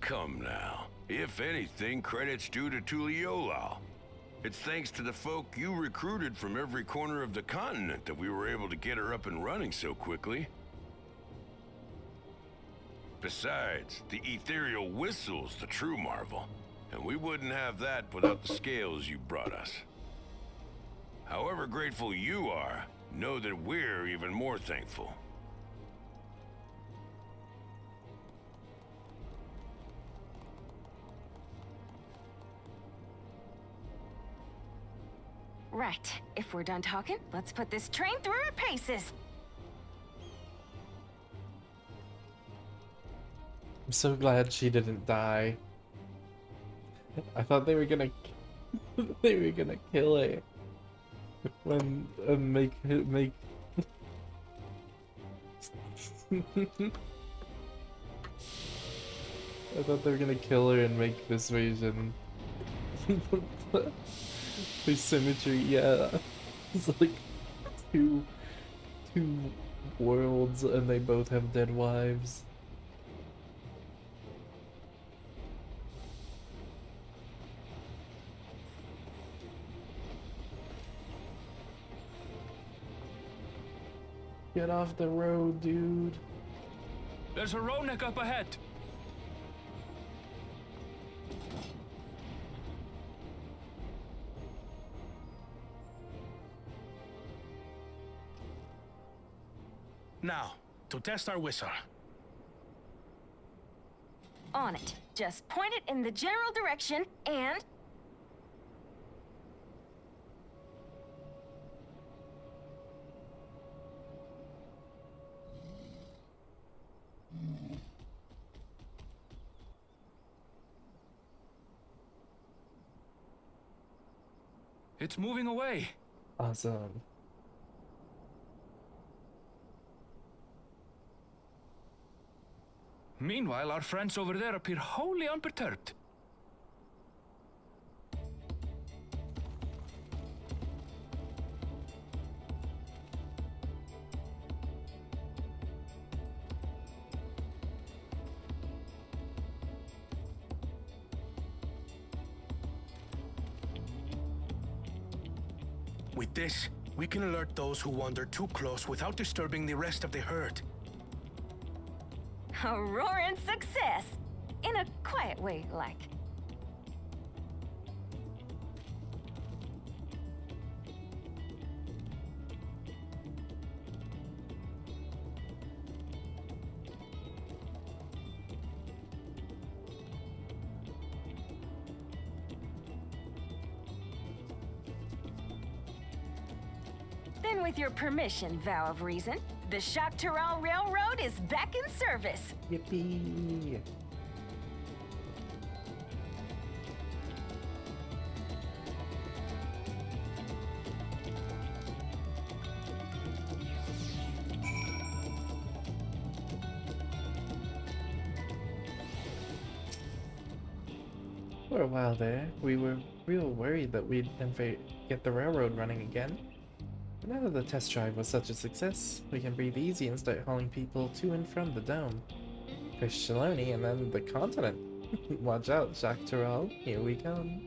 Come now. If anything, credit's due to Tuliolao. It's thanks to the folk you recruited from every corner of the continent that we were able to get her up and running so quickly. Besides, the ethereal whistle's the true marvel, and we wouldn't have that without the scales you brought us. However grateful you are, know that we're even more thankful. Right. If we're done talking, let's put this train through our paces. I'm so glad she didn't die. I thought they were gonna they were gonna kill her when make I thought they were gonna kill her and make this version the symmetry. Yeah, it's like two worlds and they both have dead wives. Get off the road, dude. There's a Ronek up ahead. Now, to test our whistle. On it. Just point it in the general direction and... It's moving away. Awesome. Meanwhile, our friends over there appear wholly unperturbed. With this, we can alert those who wander too close without disturbing the rest of the herd. A roaring success! In a quiet way, like. Then with your permission, Vow of Reason, the Shaktaral Railroad is back in service. Yippee! For a while there, we were real worried that we'd never get the railroad running again. But now that the test drive was such a success, we can breathe easy and start hauling people to and from the dome. First Shaloni and then the continent. Watch out, Jacques Terrell, here we come.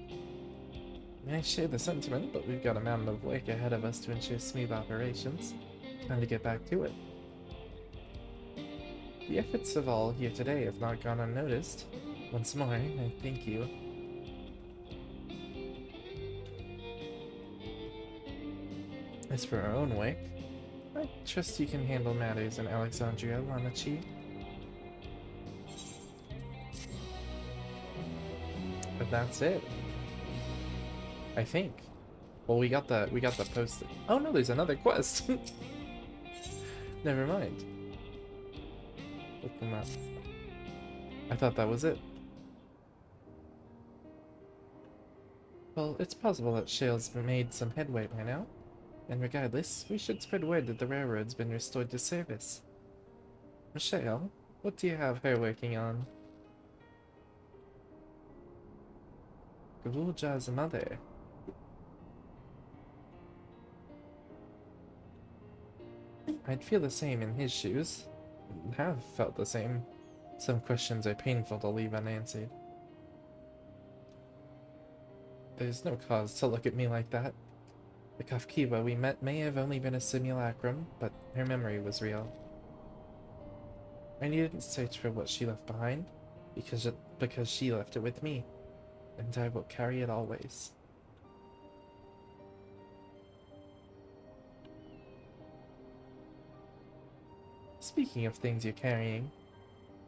I share the sentiment, but we've got a mountain of work ahead of us to ensure smooth operations. Time to get back to it. The efforts of all here today have not gone unnoticed. Once more, I thank you. As for our own work, I trust you can handle matters in Alexandria, Lanachi. But that's it. I think. Well, we got the post. Oh no, there's another quest. Never mind. Look them up. I thought that was it. Well, it's possible that Shale's made some headway by now. And regardless, we should spread word that the railroad's been restored to service. Michelle, what do you have her working on? Galulja's mother. I'd feel the same in his shoes. Have felt the same. Some questions are painful to leave unanswered. There's no cause to look at me like that. The Kafkiwa we met may have only been a simulacrum, but her memory was real. I needn't search for what she left behind, because she left it with me, and I will carry it always. Speaking of things you're carrying,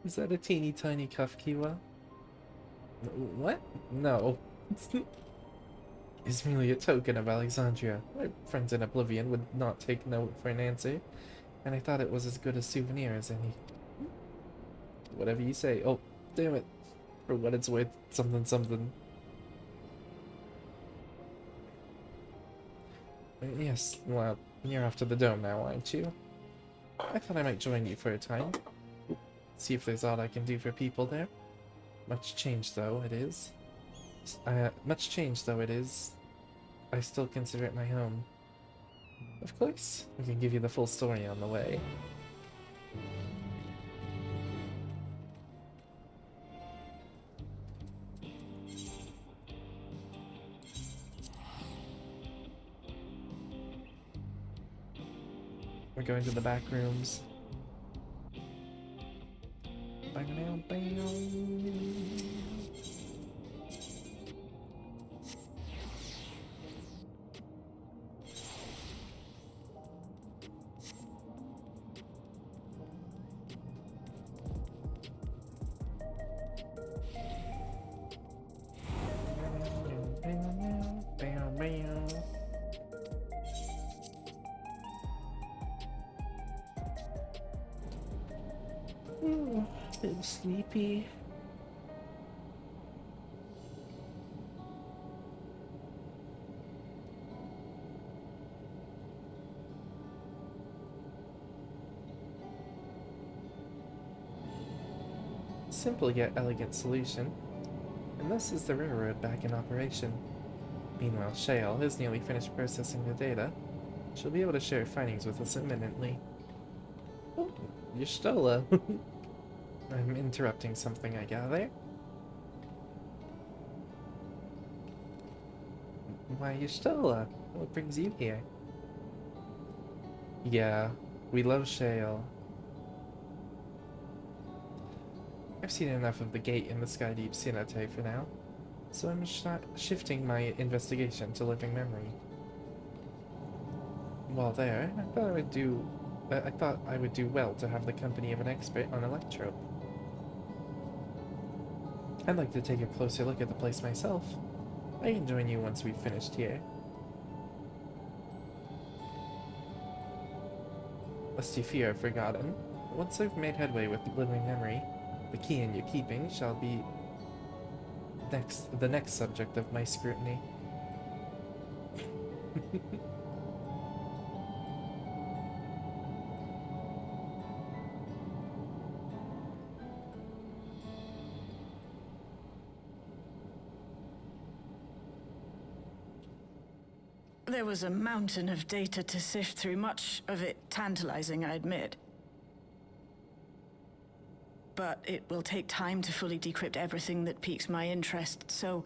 is that a teeny tiny Kafkiwa? What? No. It's merely a token of Alexandria. My friends in Oblivion would not take no for an answer, and I thought it was as good a souvenir as any. Whatever you say. Oh, damn it. For what it's worth, something something. Yes, well, you're off to the dome now, aren't you? I thought I might join you for a time. See if there's aught I can do for people there. Much changed though it is. I still consider it my home. Of course, I can give you the full story on the way. We're going to the back rooms. Bit sleepy. Simple yet elegant solution. And thus is the railroad back in operation. Meanwhile, Shale has nearly finished processing the data. She'll be able to share findings with us imminently. Oh, Y'shtola. I'm interrupting something, I gather. Why, Y'shtola? What brings you here? Yeah, we love Shale. I've seen enough of the gate in the Skydeep Cenote for now, so I'm shifting my investigation to living memory. While there, I thought I would do well to have the company of an expert on Electrope. I'd like to take a closer look at the place myself. I can join you once we've finished here. Lest you fear I've forgotten, once I've made headway with living memory, the key in your keeping shall be the next subject of my scrutiny. There was a mountain of data to sift through, much of it tantalizing, I admit. But it will take time to fully decrypt everything that piques my interest, so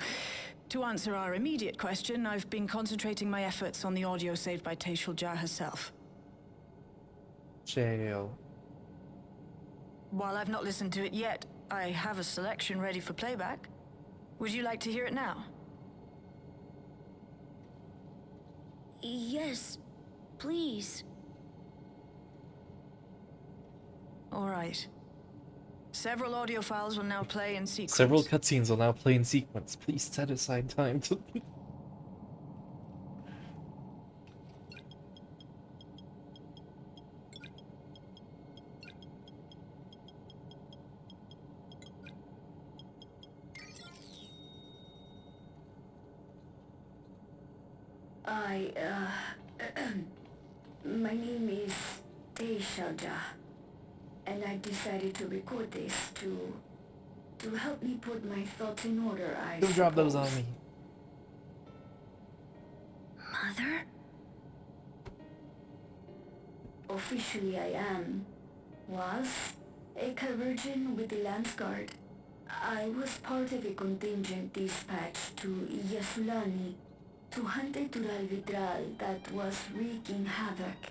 to answer our immediate question, I've been concentrating my efforts on the audio saved by Tayshul Jah herself. Shale. While I've not listened to it yet, I have a selection ready for playback. Would you like to hear it now? Yes, please. All right. Several audio files will now play in sequence. Several cutscenes will now play in sequence. Please set aside time to... My name is Tayshul Jah, and I decided to record this to help me put my thoughts in order, I Don't drop those on suppose. me. Mother? officially I am, was a Kybergian with the Lance Guard. I was part of a contingent dispatched to Yasulani to hunt a Tural Vitral that was wreaking havoc.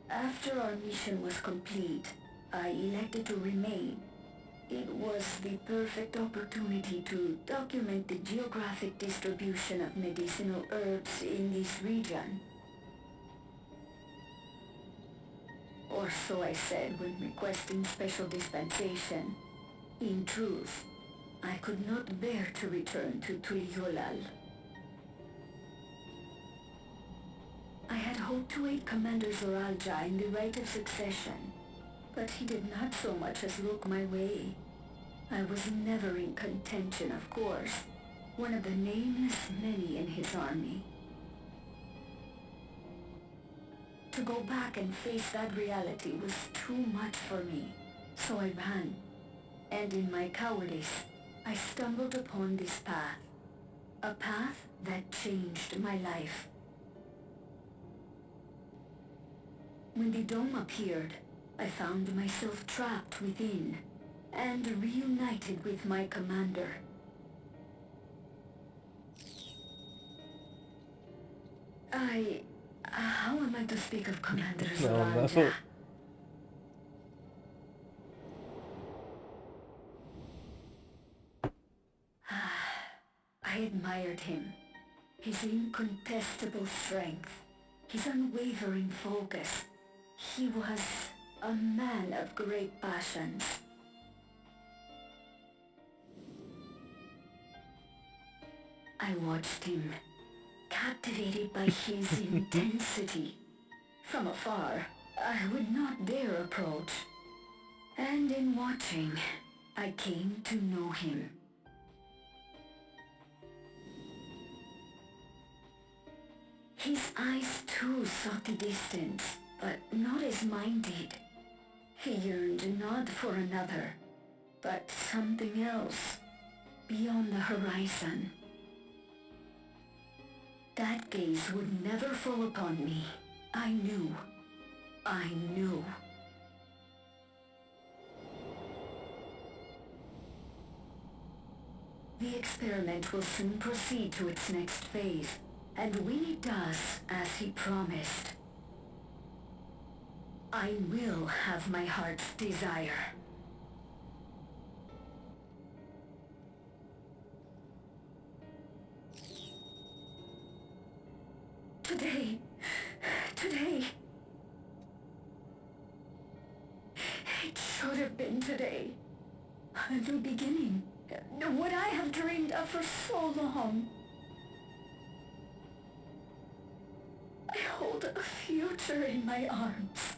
After our mission was complete, I elected to remain. It was the perfect opportunity to document the geographic distribution of medicinal herbs in this region. Or so I said when requesting special dispensation. In truth, I could not bear to return to Tuliolal. I had hoped to aid Commander Zoralja in the right of succession, but he did not so much as look my way. I was never in contention, of course, one of the nameless many in his army. To go back and face that reality was too much for me, so I ran. And in my cowardice, I stumbled upon this path. A path that changed my life. When the dome appeared, I found myself trapped within, and reunited with my commander. How am I to speak of Commander Zoralja? No. I admired him. His incontestable strength, his unwavering focus. He was a man of great passions. I watched him, captivated by his intensity. From afar, I would not dare approach. And in watching, I came to know him. His eyes too sought the distance, but not as mine did. He yearned not for another, but something else, beyond the horizon. That gaze would never fall upon me. I knew. The experiment will soon proceed to its next phase, and when it does, as he promised, I will have my heart's desire. Today. It should have been today. A new beginning. What I have dreamed of for so long. I hold a future in my arms.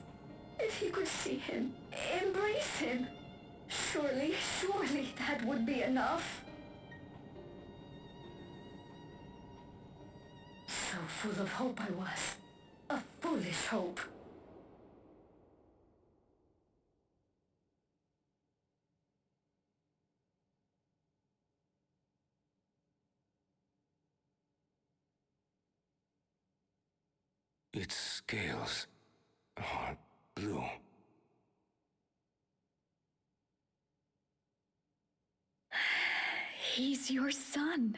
If he could see him, embrace him, surely that would be enough. So full of hope I was. A foolish hope. Its scales are blue. He's your son.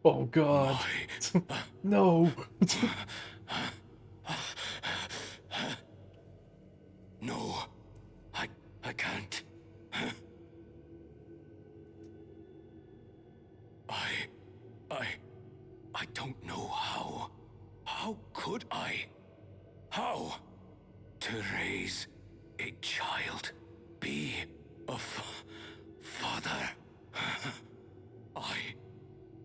Oh god. No. No, I can't. I don't know how. How could I? How? To raise a child, be a father. I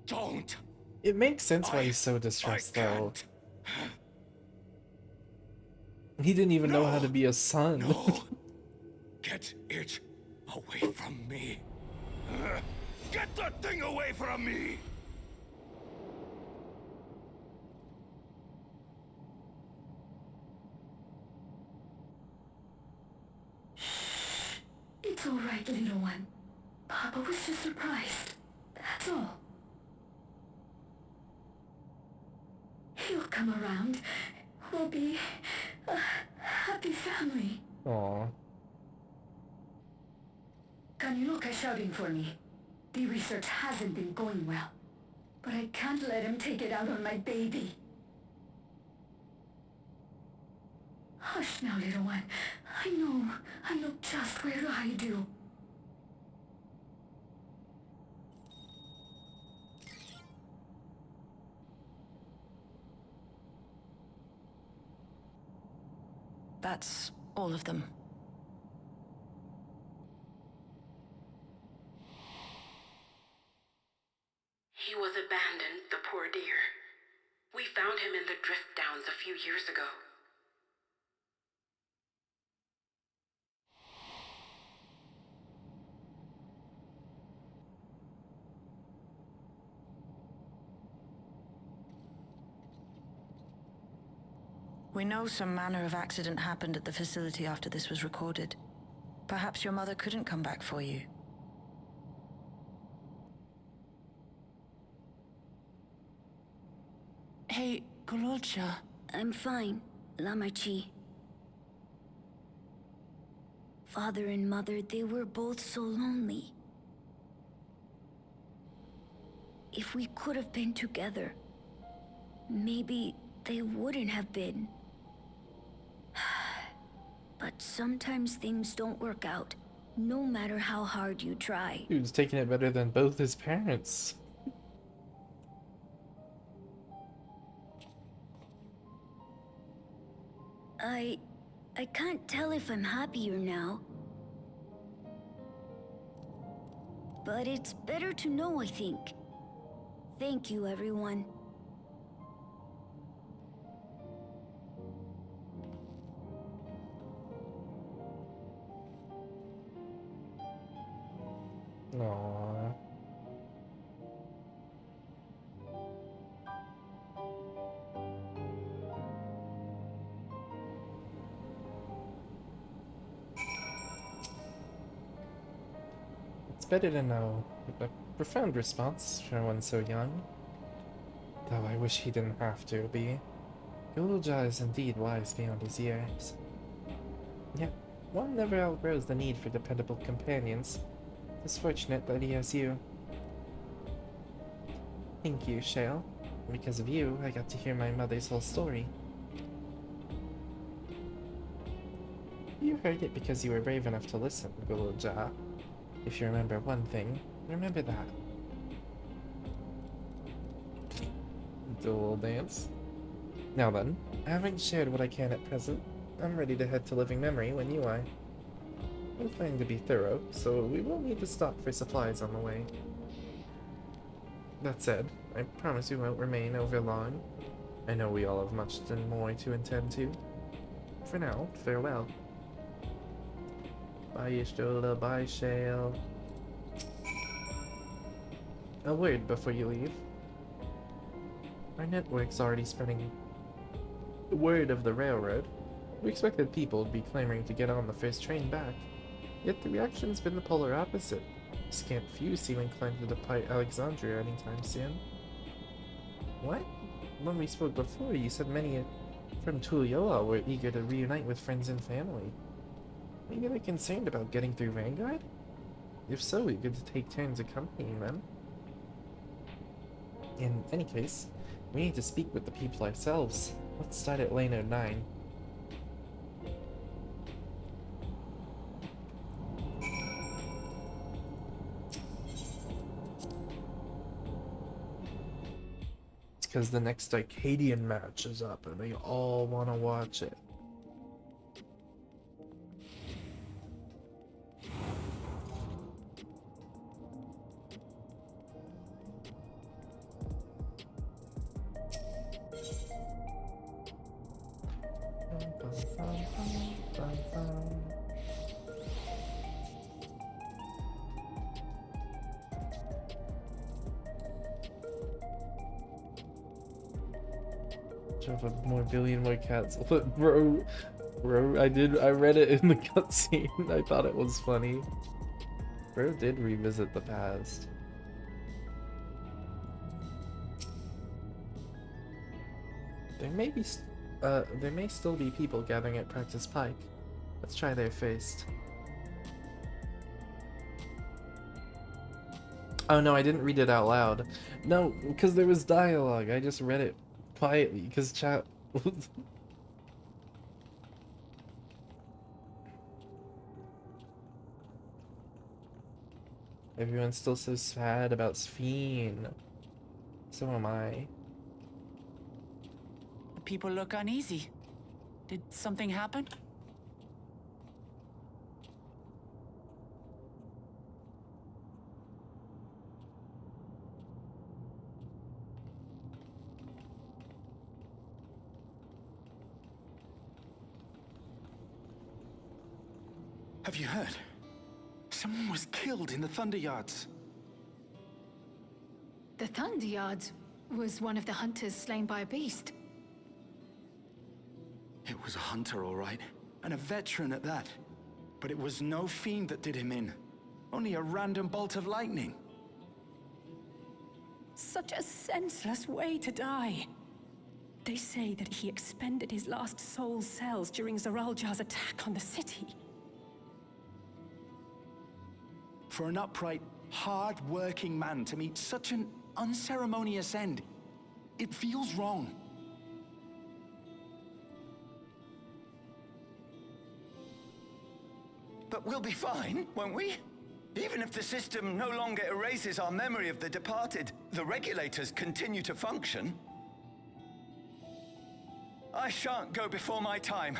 don't. It makes sense why he's so distressed, though. He didn't even know how to be a son. No. Get it away from me. Get that thing away from me! It's all right, little one. Papa was just surprised. That's all. come around, we'll be a happy family. Aw. Kaniloka shouting for me. The research hasn't been going well, but I can't let him take it out on my baby. Hush now, little one. I know just where to hide you. That's all of them. He was abandoned, the poor dear. We found him in the drift downs a few years ago. We know some manner of accident happened at the facility after this was recorded. Perhaps your mother couldn't come back for you. Hey, Gololcha. I'm fine, Lamarchi. Father and mother, they were both so lonely. If we could have been together, maybe they wouldn't have been. But sometimes things don't work out, no matter how hard you try. Dude's taking it better than both his parents. I can't tell if I'm happier now. But it's better to know, I think. Thank you, everyone. Aww. It's better to know. A profound response for one so young. Though I wish he didn't have to be. Golulja is indeed wise beyond his years. Yet, one never outgrows the need for dependable companions. It's fortunate that he has you. Thank you, Shale. Because of you, I got to hear my mother's whole story. You heard it because you were brave enough to listen, Golulja. If you remember one thing, remember that. Dual dance. Now then, having shared what I can at present, I'm ready to head to Living Memory when you are. I'm planning to be thorough, so we won't need to stop for supplies on the way. That said, I promise we won't remain over long. I know we all have much more to attend to. For now, farewell. Bye, Y'shtola. Bye, Shale. A word before you leave. Our network's already spreading word of the railroad. We expected people would be clamoring to get on the first train back. Yet the reaction's been the polar opposite. A scant few seem inclined to depart Alexandria anytime soon. What? When we spoke before, you said many from Tuliyola were eager to reunite with friends and family. Maybe they're concerned about getting through Vanguard? If so, we could take turns accompanying them. In any case, we need to speak with the people ourselves. Let's start at Lane 09. It's because the next Arcadian match is up and they all want to watch it. More billion more cats. Bro, I read it in the cutscene. I thought it was funny. Bro did revisit the past. There may still be people gathering at Practice Pike. Let's try there first. Oh no, I didn't read it out loud. No, because there was dialogue. I just read it quietly because chat. Everyone's still so sad about Sphene. So am I. The people look uneasy. Did something happen? Have you heard? Someone was killed in the Thunder Yards. The Thunder Yards was one of the hunters slain by a beast. It was a hunter, all right, and a veteran at that. But it was no fiend that did him in. Only a random bolt of lightning. Such a senseless way to die. They say that he expended his last soul cells during Zoraljar's attack on the city. For an upright, hard-working man to meet such an unceremonious end, it feels wrong. But we'll be fine, won't we? Even if the system no longer erases our memory of the departed, the regulators continue to function. I shan't go before my time.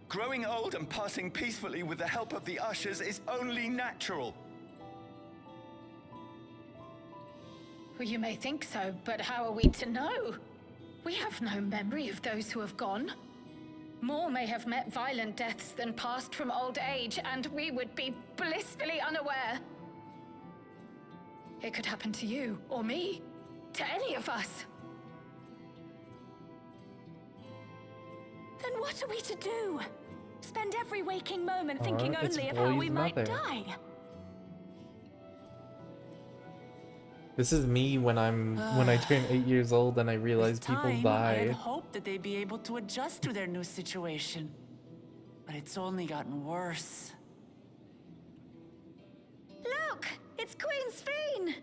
Growing old and passing peacefully with the help of the Ushers is only natural. Well, you may think so, but how are we to know? We have no memory of those who have gone. More may have met violent deaths than passed from old age, and we would be blissfully unaware. It could happen to you, or me, to any of us. Then what are we to do? Spend every waking moment thinking it's only of how we Boy's might mother. die? This is me when I turn 8 years old and I realize people I had die. hoped that they'd be able to adjust to their new situation. But it's only gotten worse. Look! It's Queen Sphene!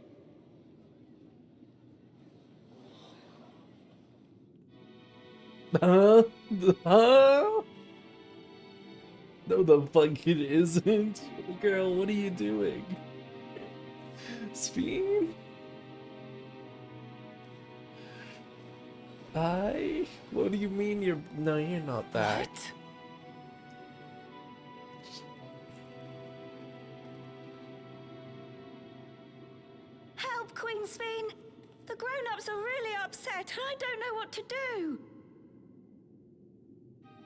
Huh? Huh? No, the fuck it isn't. Girl, what are you doing? Sphene? Hi? What do you mean you're... No, you're not that. What? Help, Queen Sphene! The grown-ups are really upset, and I don't know what to do.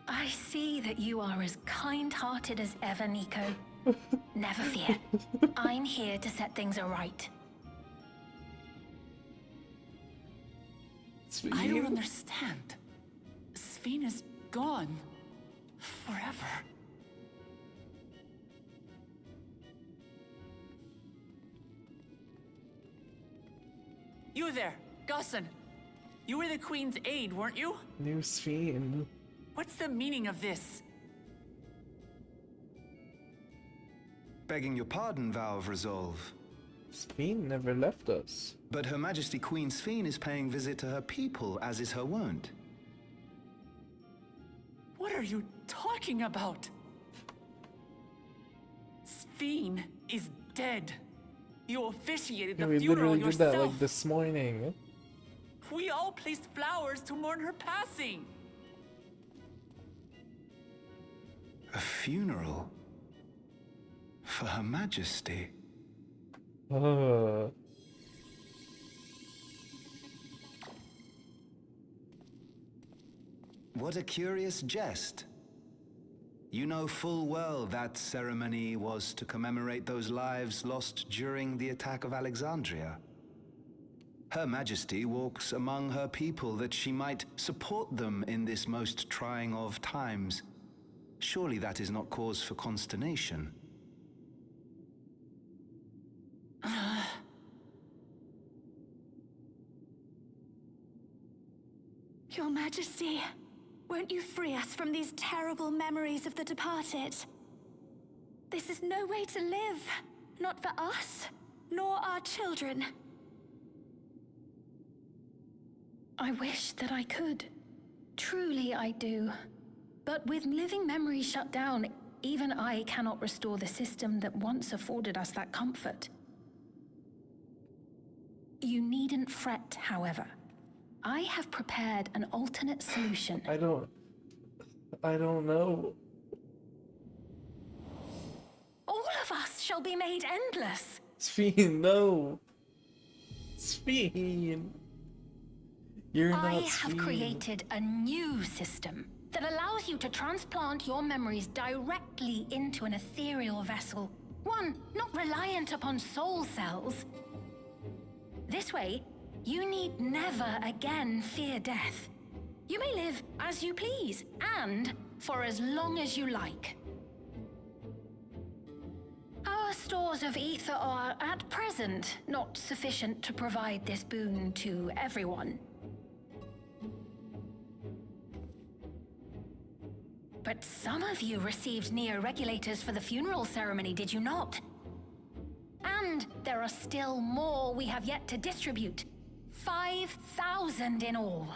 I see that you are as kind-hearted as ever, Nico. Never fear. I'm here to set things right. I don't understand. Sphene is gone. Forever. You there, Gusson. You were the Queen's aide, weren't you? New Sphene. What's the meaning of this? Begging your pardon, Vow of Resolve. Sphene never left us. But Her Majesty Queen Sphene is paying visit to her people, as is her wont. What are you talking about? Sphene is dead. You officiated Yeah, the we funeral literally did yourself. that like this morning. We all placed flowers to mourn her passing. A funeral? For Her Majesty? What a curious jest. You know full well that ceremony was to commemorate those lives lost during the attack of Alexandria. Her Majesty walks among her people that she might support them in this most trying of times. Surely that is not cause for consternation. Your Majesty, won't you free us from these terrible memories of the departed? This is no way to live. Not for us, nor our children. I wish that I could. Truly I do. But with living memories shut down, even I cannot restore the system that once afforded us that comfort. You needn't fret, however. I have prepared an alternate solution. I don't know. All of us shall be made endless. Sphene, no. Sphene. You're not I have Sphene. created a new system that allows you to transplant your memories directly into an ethereal vessel. One not reliant upon soul cells. This way, you need never again fear death. You may live as you please, and for as long as you like. Our stores of ether are, at present, not sufficient to provide this boon to everyone. But some of you received Neo-Regulators for the funeral ceremony, did you not? And there are still more we have yet to distribute. 5,000 in all.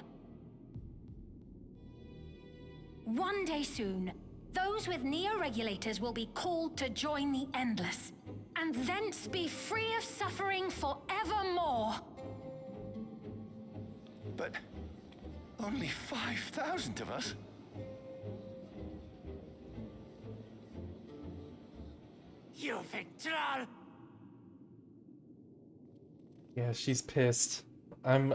One day soon, those with Neo-Regulators will be called to join the Endless, and thence be free of suffering forevermore. But only 5,000 of us? You Victral! Yeah, she's pissed. I'm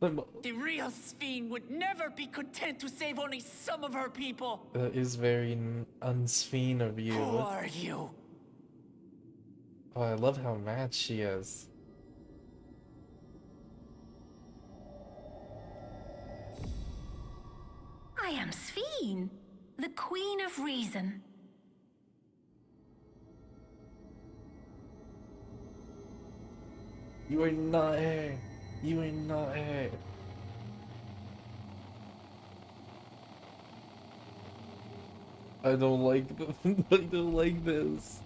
The real Sphene would never be content to save only some of her people. That is very unsphene of you. Who are you? Oh, I love how mad she is. I am Sphene, the Queen of Reason. You are not her. You are not her. I don't like this. I don't like this.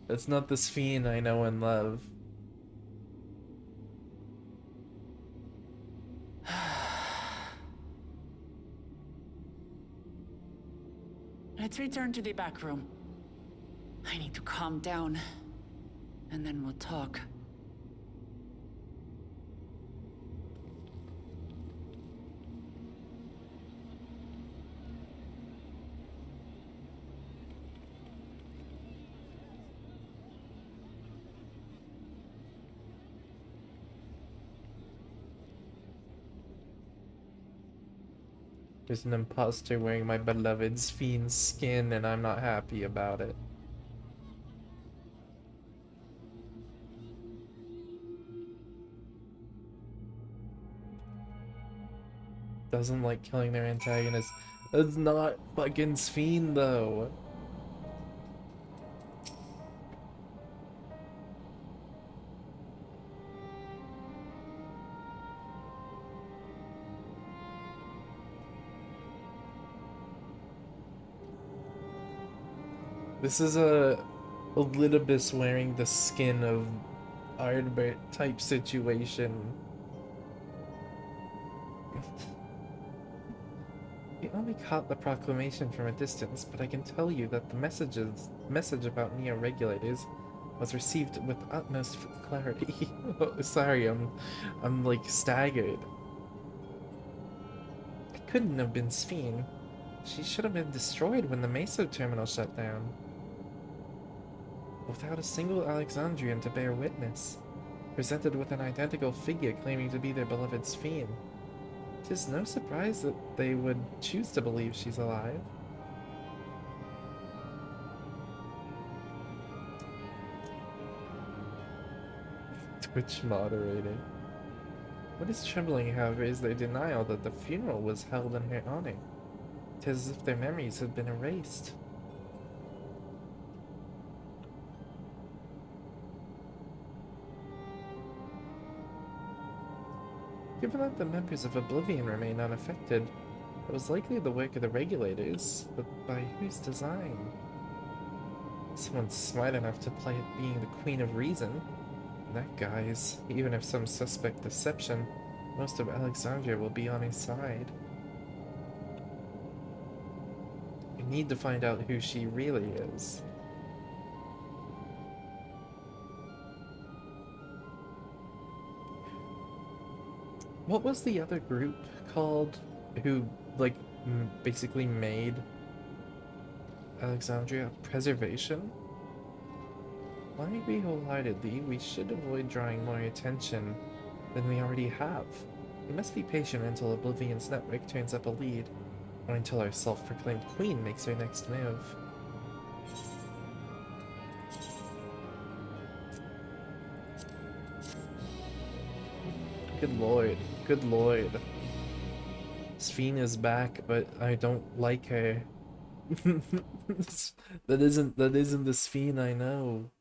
That's not the Sphene I know and love. Let's return to the back room. I need to calm down, and then we'll talk. There's an imposter wearing my beloved Sphene's skin, and I'm not happy about it. Doesn't like killing their antagonist. That's not fucking Sphene, though. This is a Elidibus wearing the skin of Ardbert type situation. We only caught the proclamation from a distance, but I can tell you that the message about Neo-Regulators was received with utmost clarity. Oh, sorry, I'm like staggered. It couldn't have been Sphene. She should have been destroyed when the Meso terminal shut down. Without a single Alexandrian to bear witness, presented with an identical figure claiming to be their beloved Sphene. 'Tis no surprise that they would choose to believe she's alive. Twitch moderator. What is troubling, however, is their denial that the funeral was held in her honor. 'Tis as if their memories had been erased. Given that the members of Oblivion remain unaffected, it was likely the work of the regulators, but by whose design? Someone smart enough to play at being the Queen of Reason. That guy's, even if some suspect deception, most of Alexandria will be on his side. We need to find out who she really is. What was the other group called who, like, basically made Alexandria? Preservation? Why we wholeheartedly, we should avoid drawing more attention than we already have. We must be patient until Oblivion's network turns up a lead, or until our self-proclaimed queen makes her next move. Good lord, good lord. Sphene is back, but I don't like her. that isn't the Sphene I know.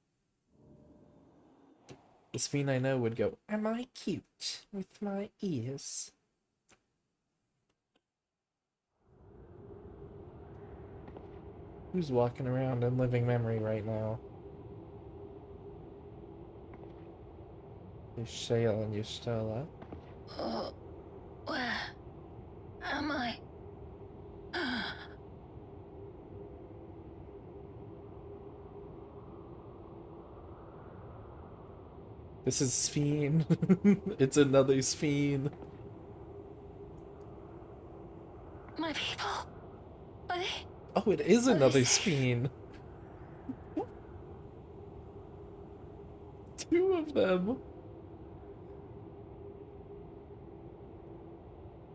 The Sphene I know would go, "Am I cute with my ears?" Who's walking around in living memory right now? Shale and Y'shtola. Oh, where am I? This is Sphene. It's another Sphene. My people. Are they? Oh, it is another Sphene. Two of them.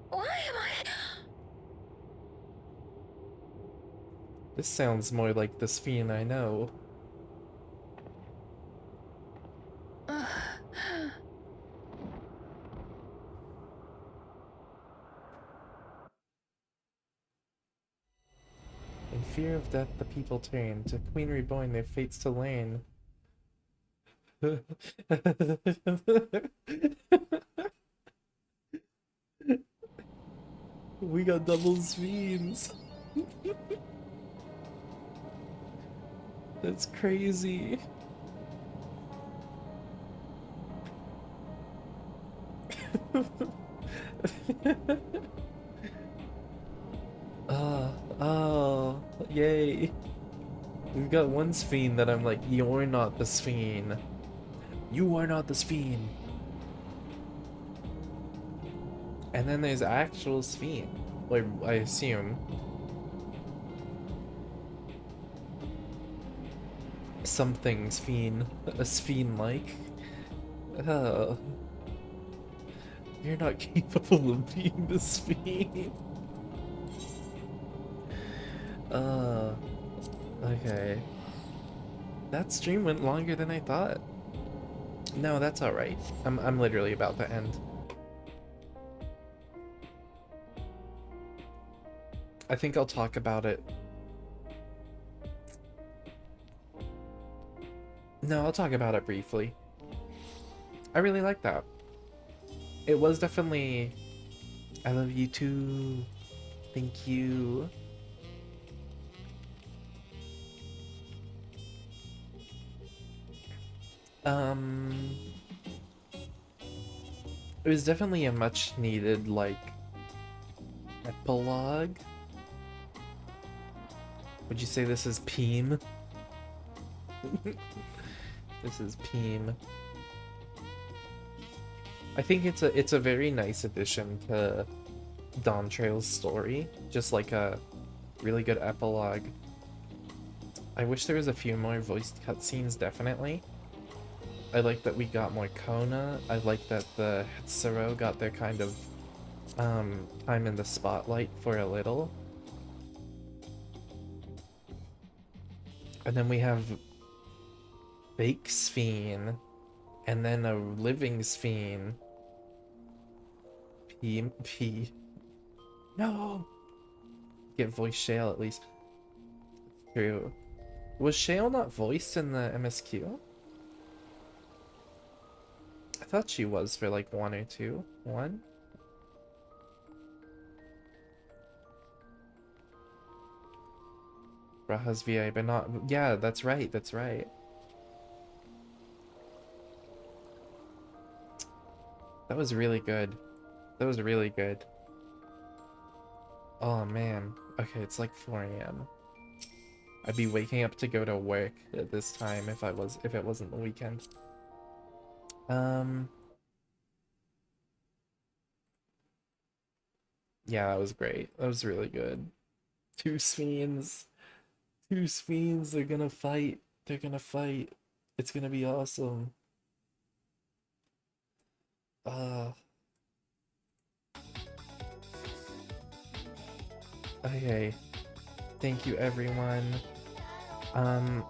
Why am I? This sounds more like the Sphene I know. In fear of death, the people turn to Queen Reborn, their fates to learn. We got double Sphenes. That's crazy. Oh, yay. We've got one Sphene that I'm like, you're not the Sphene. You are not the Sphene. And then there's actual Sphene. Like, I assume. Something Sphene. A Sphene-like. Oh. You're not capable of being the Sphene. Okay. That stream went longer than I thought. No, that's alright. I'm literally about to end. I think I'll talk about it. No, I'll talk about it briefly. I really like that. It was definitely... I love you too. Thank you. It was definitely a much needed, like, epilogue. Would you say this is Peem? This is Peem. I think it's a very nice addition to Dawntrail's story. Just like a really good epilogue. I wish there was a few more voiced cutscenes, definitely. I like that we got more Kona. I like that the Hetsuro got their kind of time in the spotlight for a little. And then we have fake Sphene, and then a living Sphene. P. No! Get voice Shale at least. True. Was Shale not voiced in the MSQ? I thought she was for like one or two. One? Braha's VA, but not... Yeah, that's right, that's right. That was really good. That was really good. Oh man. Okay, it's like 4 AM. I'd be waking up to go to work at this time if it wasn't the weekend. Yeah, that was great. That was really good. 2 Sfiends. 2 Sfiends, they're gonna fight. They're gonna fight. It's gonna be awesome. Okay. Thank you, everyone. I'll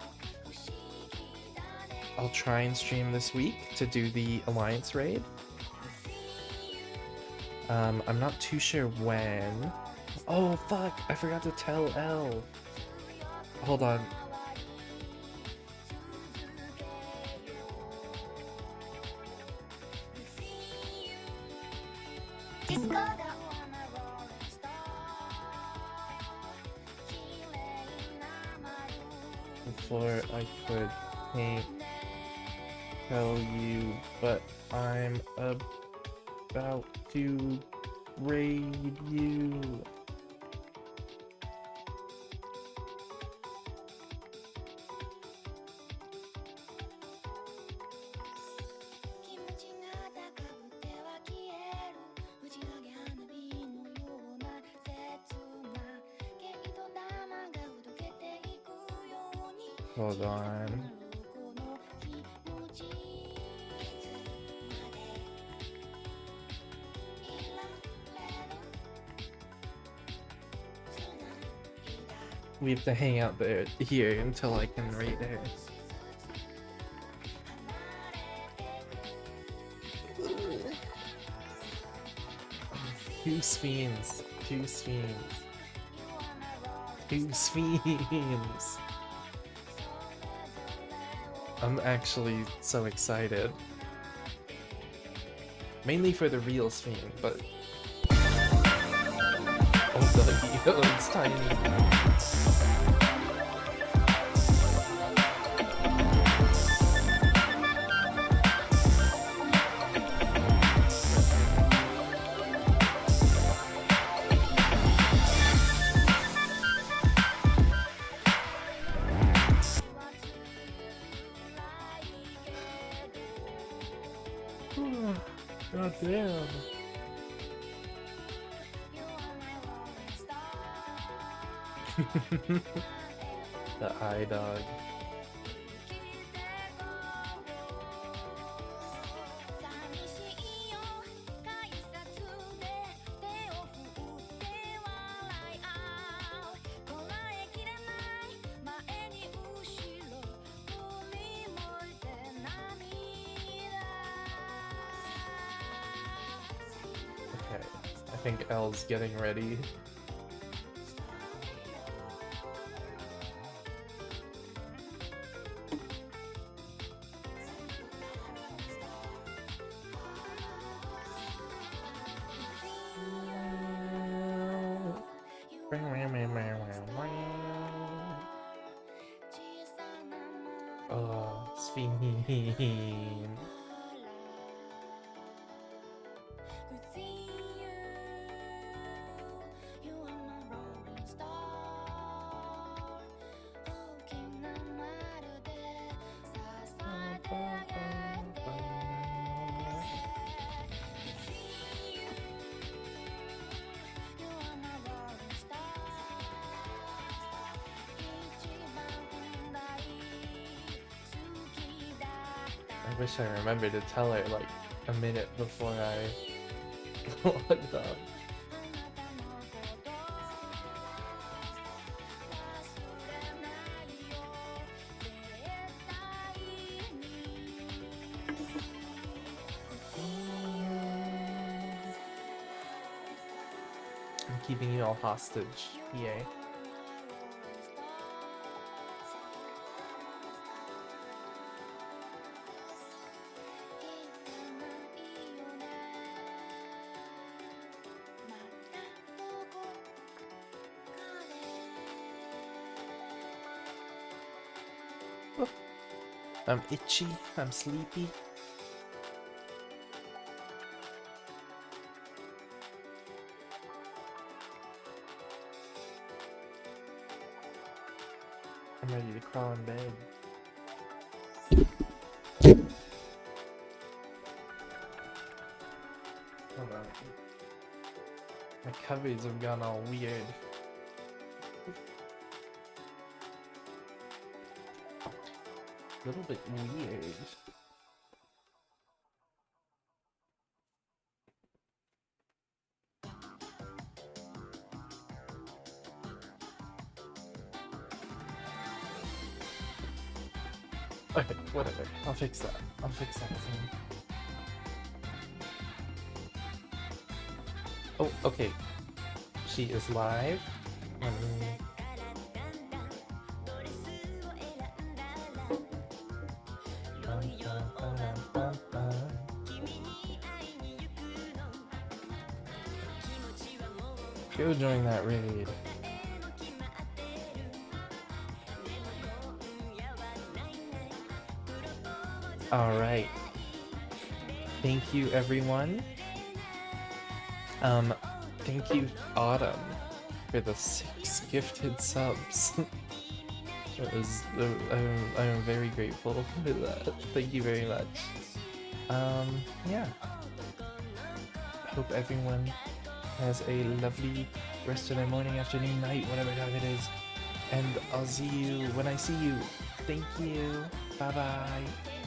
try and stream this week to do the Alliance raid. I'm not too sure when. Oh, fuck! I forgot to tell Elle. Hold on. Before I could tell you, but I'm about to raid you. Hold on. We have to hang out there here until I can rate her. Two Sfiends. Two Sfiends. Two Sfiends. I'm actually so excited. Mainly for the real Sfiend, but... Oh, the it's tiny. God damn. The eye dog. Okay, I think Elle's getting ready. Oh, Sfiend. I wish I remembered to tell her like a minute before I logged up. I'm keeping you all hostage, EA. I'm itchy, I'm sleepy. I'm ready to crawl in bed. Hold on. My cupboards have gone all weird. A little bit weird. Okay, whatever. I'll fix that. I'll fix that soon. Oh, okay. She is live. Let me... Go join that raid. Alright. Thank you, everyone. Thank you, Autumn, for the 6 gifted subs. It was, I'm very grateful for that. Thank you very much. Yeah. Hope everyone has a lovely rest of their morning, afternoon, night, whatever time it is. And I'll see you when I see you. Thank you. Bye-bye.